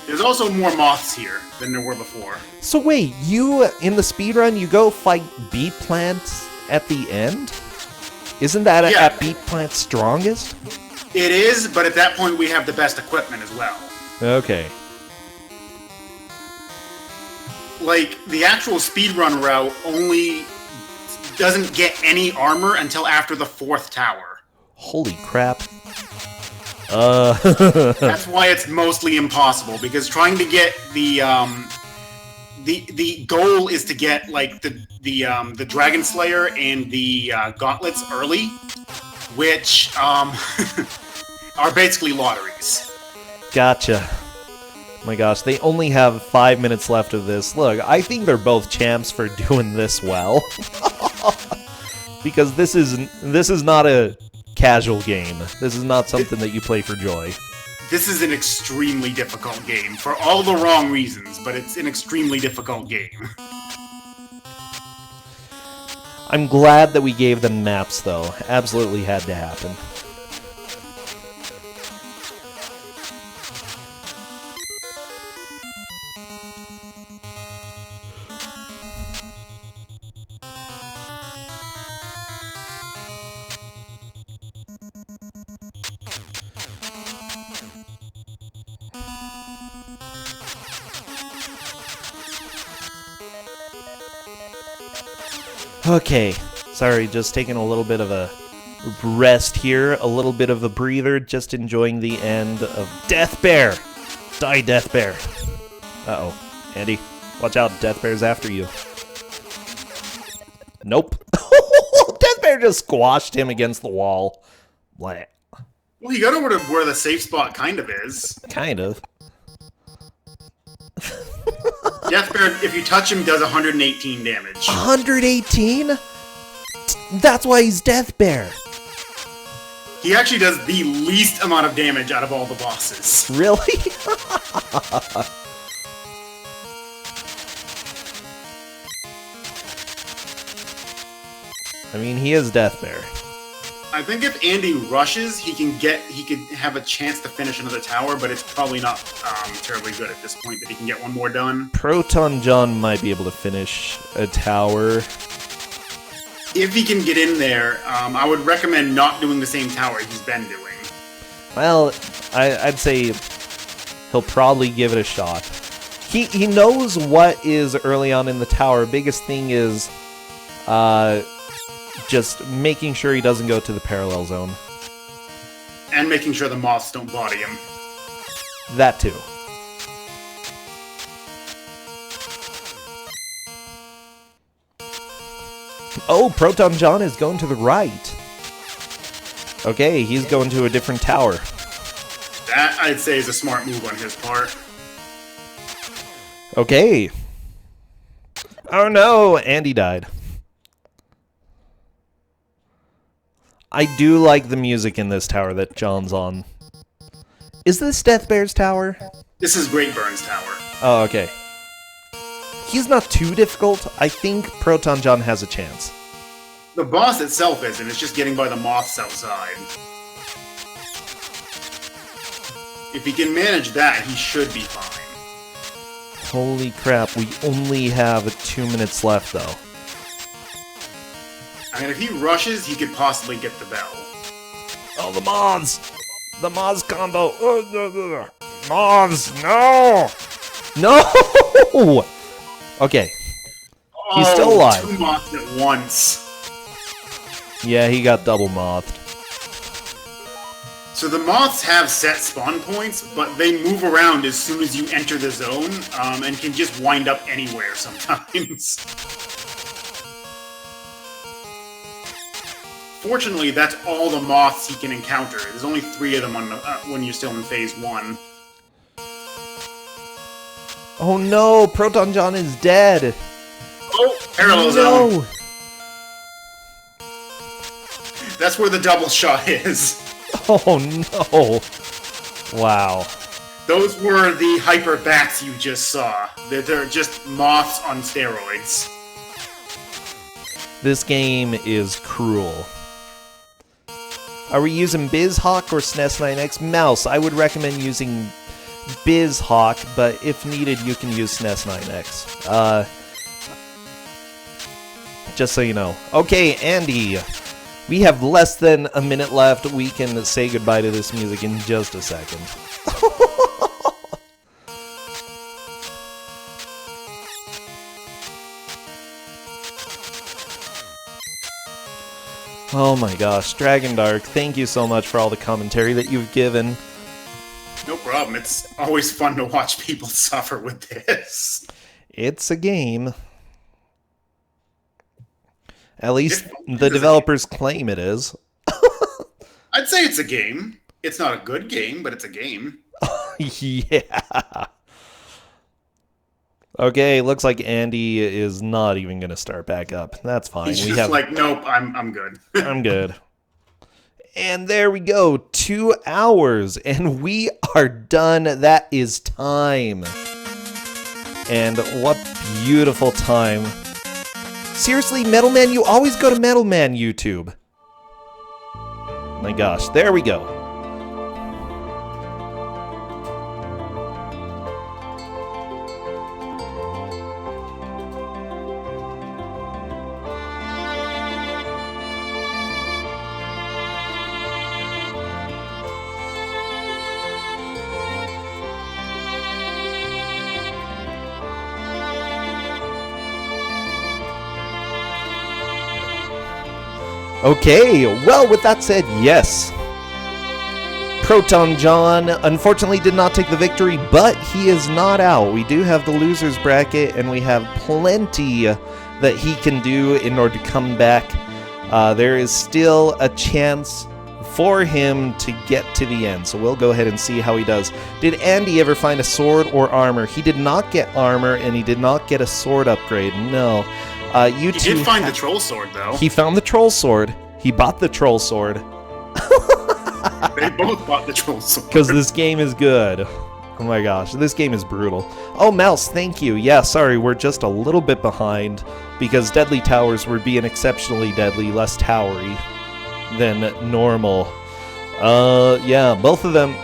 There's also more moths here than there were before. So wait, you, in the speedrun, you go fight Beat Plants at the end? Isn't that at Beat Plant's strongest? It is, but at that point we have the best equipment as well. Okay. Like, the actual speedrun route only doesn't get any armor until after the 4th tower. Holy crap. That's why it's mostly impossible, because trying to get the goal is to get, like, the Dragon Slayer and the gauntlets early, which are basically lotteries. Gotcha. My gosh, they only have 5 minutes left of this. Look, I think they're both champs for doing this well. Because this is not a casual game. This is not something that you play for joy. This is an extremely difficult game, for all the wrong reasons, but it's an extremely difficult game. I'm glad that we gave them maps, though. Absolutely had to happen. Okay, sorry, just taking a little bit of a rest here, a little bit of a breather, just enjoying the end of Death Bear! Die, Death Bear! Uh-oh. Andy, watch out, Death Bear's after you. Nope. Death Bear just squashed him against the wall. Blah. Well, you got over to where the safe spot kind of is. Kind of. Death Bear, if you touch him, does 118 damage. 118? That's why he's Death Bear. He actually does the least amount of damage out of all the bosses. Really? I mean, he is Death Bear. I think if Andy rushes, he could have a chance to finish another tower, but it's probably not terribly good at this point that he can get one more done. ProtonJon might be able to finish a tower. If he can get in there, I would recommend not doing the same tower he's been doing. Well, I'd say he'll probably give it a shot. He knows what is early on in the tower. Biggest thing is just making sure he doesn't go to the parallel zone. And making sure the moths don't body him. That too. Oh, ProtonJon is going to the right. Okay, he's going to a different tower. That, I'd say, is a smart move on his part. Okay. Oh no, Andy died. I do like the music in this tower that John's on. Is this Death Bear's tower? This is Great Burn's tower. Oh, okay. He's not too difficult. I think ProtonJon has a chance. The boss itself isn't, it's just getting by the moths outside. If he can manage that, he should be fine. Holy crap, we only have 2 minutes left, though. I mean, if he rushes, he could possibly get the bell. Oh, the moths! The moths combo! Moths, no! No! Okay. He's still alive. 2 moths at once. Yeah, he got double mothed. So the moths have set spawn points, but they move around as soon as you enter the zone, and can just wind up anywhere sometimes. Fortunately, that's all the moths he can encounter. There's only 3 of them on the, when you're still in Phase 1. Oh no, ProtonJon is dead! Oh, parallel zone! That's where the double shot is. Oh no! Wow. Those were the hyper bats you just saw. They're just moths on steroids. This game is cruel. Are we using BizHawk or SNES 9X? Mouse, I would recommend using BizHawk, but if needed, you can use SNES 9X. Just so you know. Okay, Andy, we have less than a minute left. We can say goodbye to this music in just a second. Oh my gosh, Dragon Dark, thank you so much for all the commentary that you've given. No problem. It's always fun to watch people suffer with this. It's a game. At least the developers claim it is. I'd say it's a game. It's not a good game, but it's a game. Yeah. Okay, looks like Andy is not even going to start back up. That's fine. He's just like, nope, I'm good. I'm good. And there we go. 2 hours. And we are done. That is time. And what beautiful time. Seriously, Metal Man, you always go to Metal Man YouTube. My gosh, there we go. Okay, well, with that said, yes. ProtonJon unfortunately did not take the victory, but he is not out. We do have the loser's bracket, and we have plenty that he can do in order to come back. There is still a chance for him to get to the end, so we'll go ahead and see how he does. Did Andy ever find a sword or armor? He did not get armor, and he did not get a sword upgrade, no. He did find the troll sword, though. He found the troll sword. He bought the troll sword. They both bought the troll sword. Because this game is good. Oh my gosh, this game is brutal. Oh, Mouse, thank you. Yeah, sorry, we're just a little bit behind because Deadly Towers were being exceptionally deadly, less towery than normal. Yeah, both of them.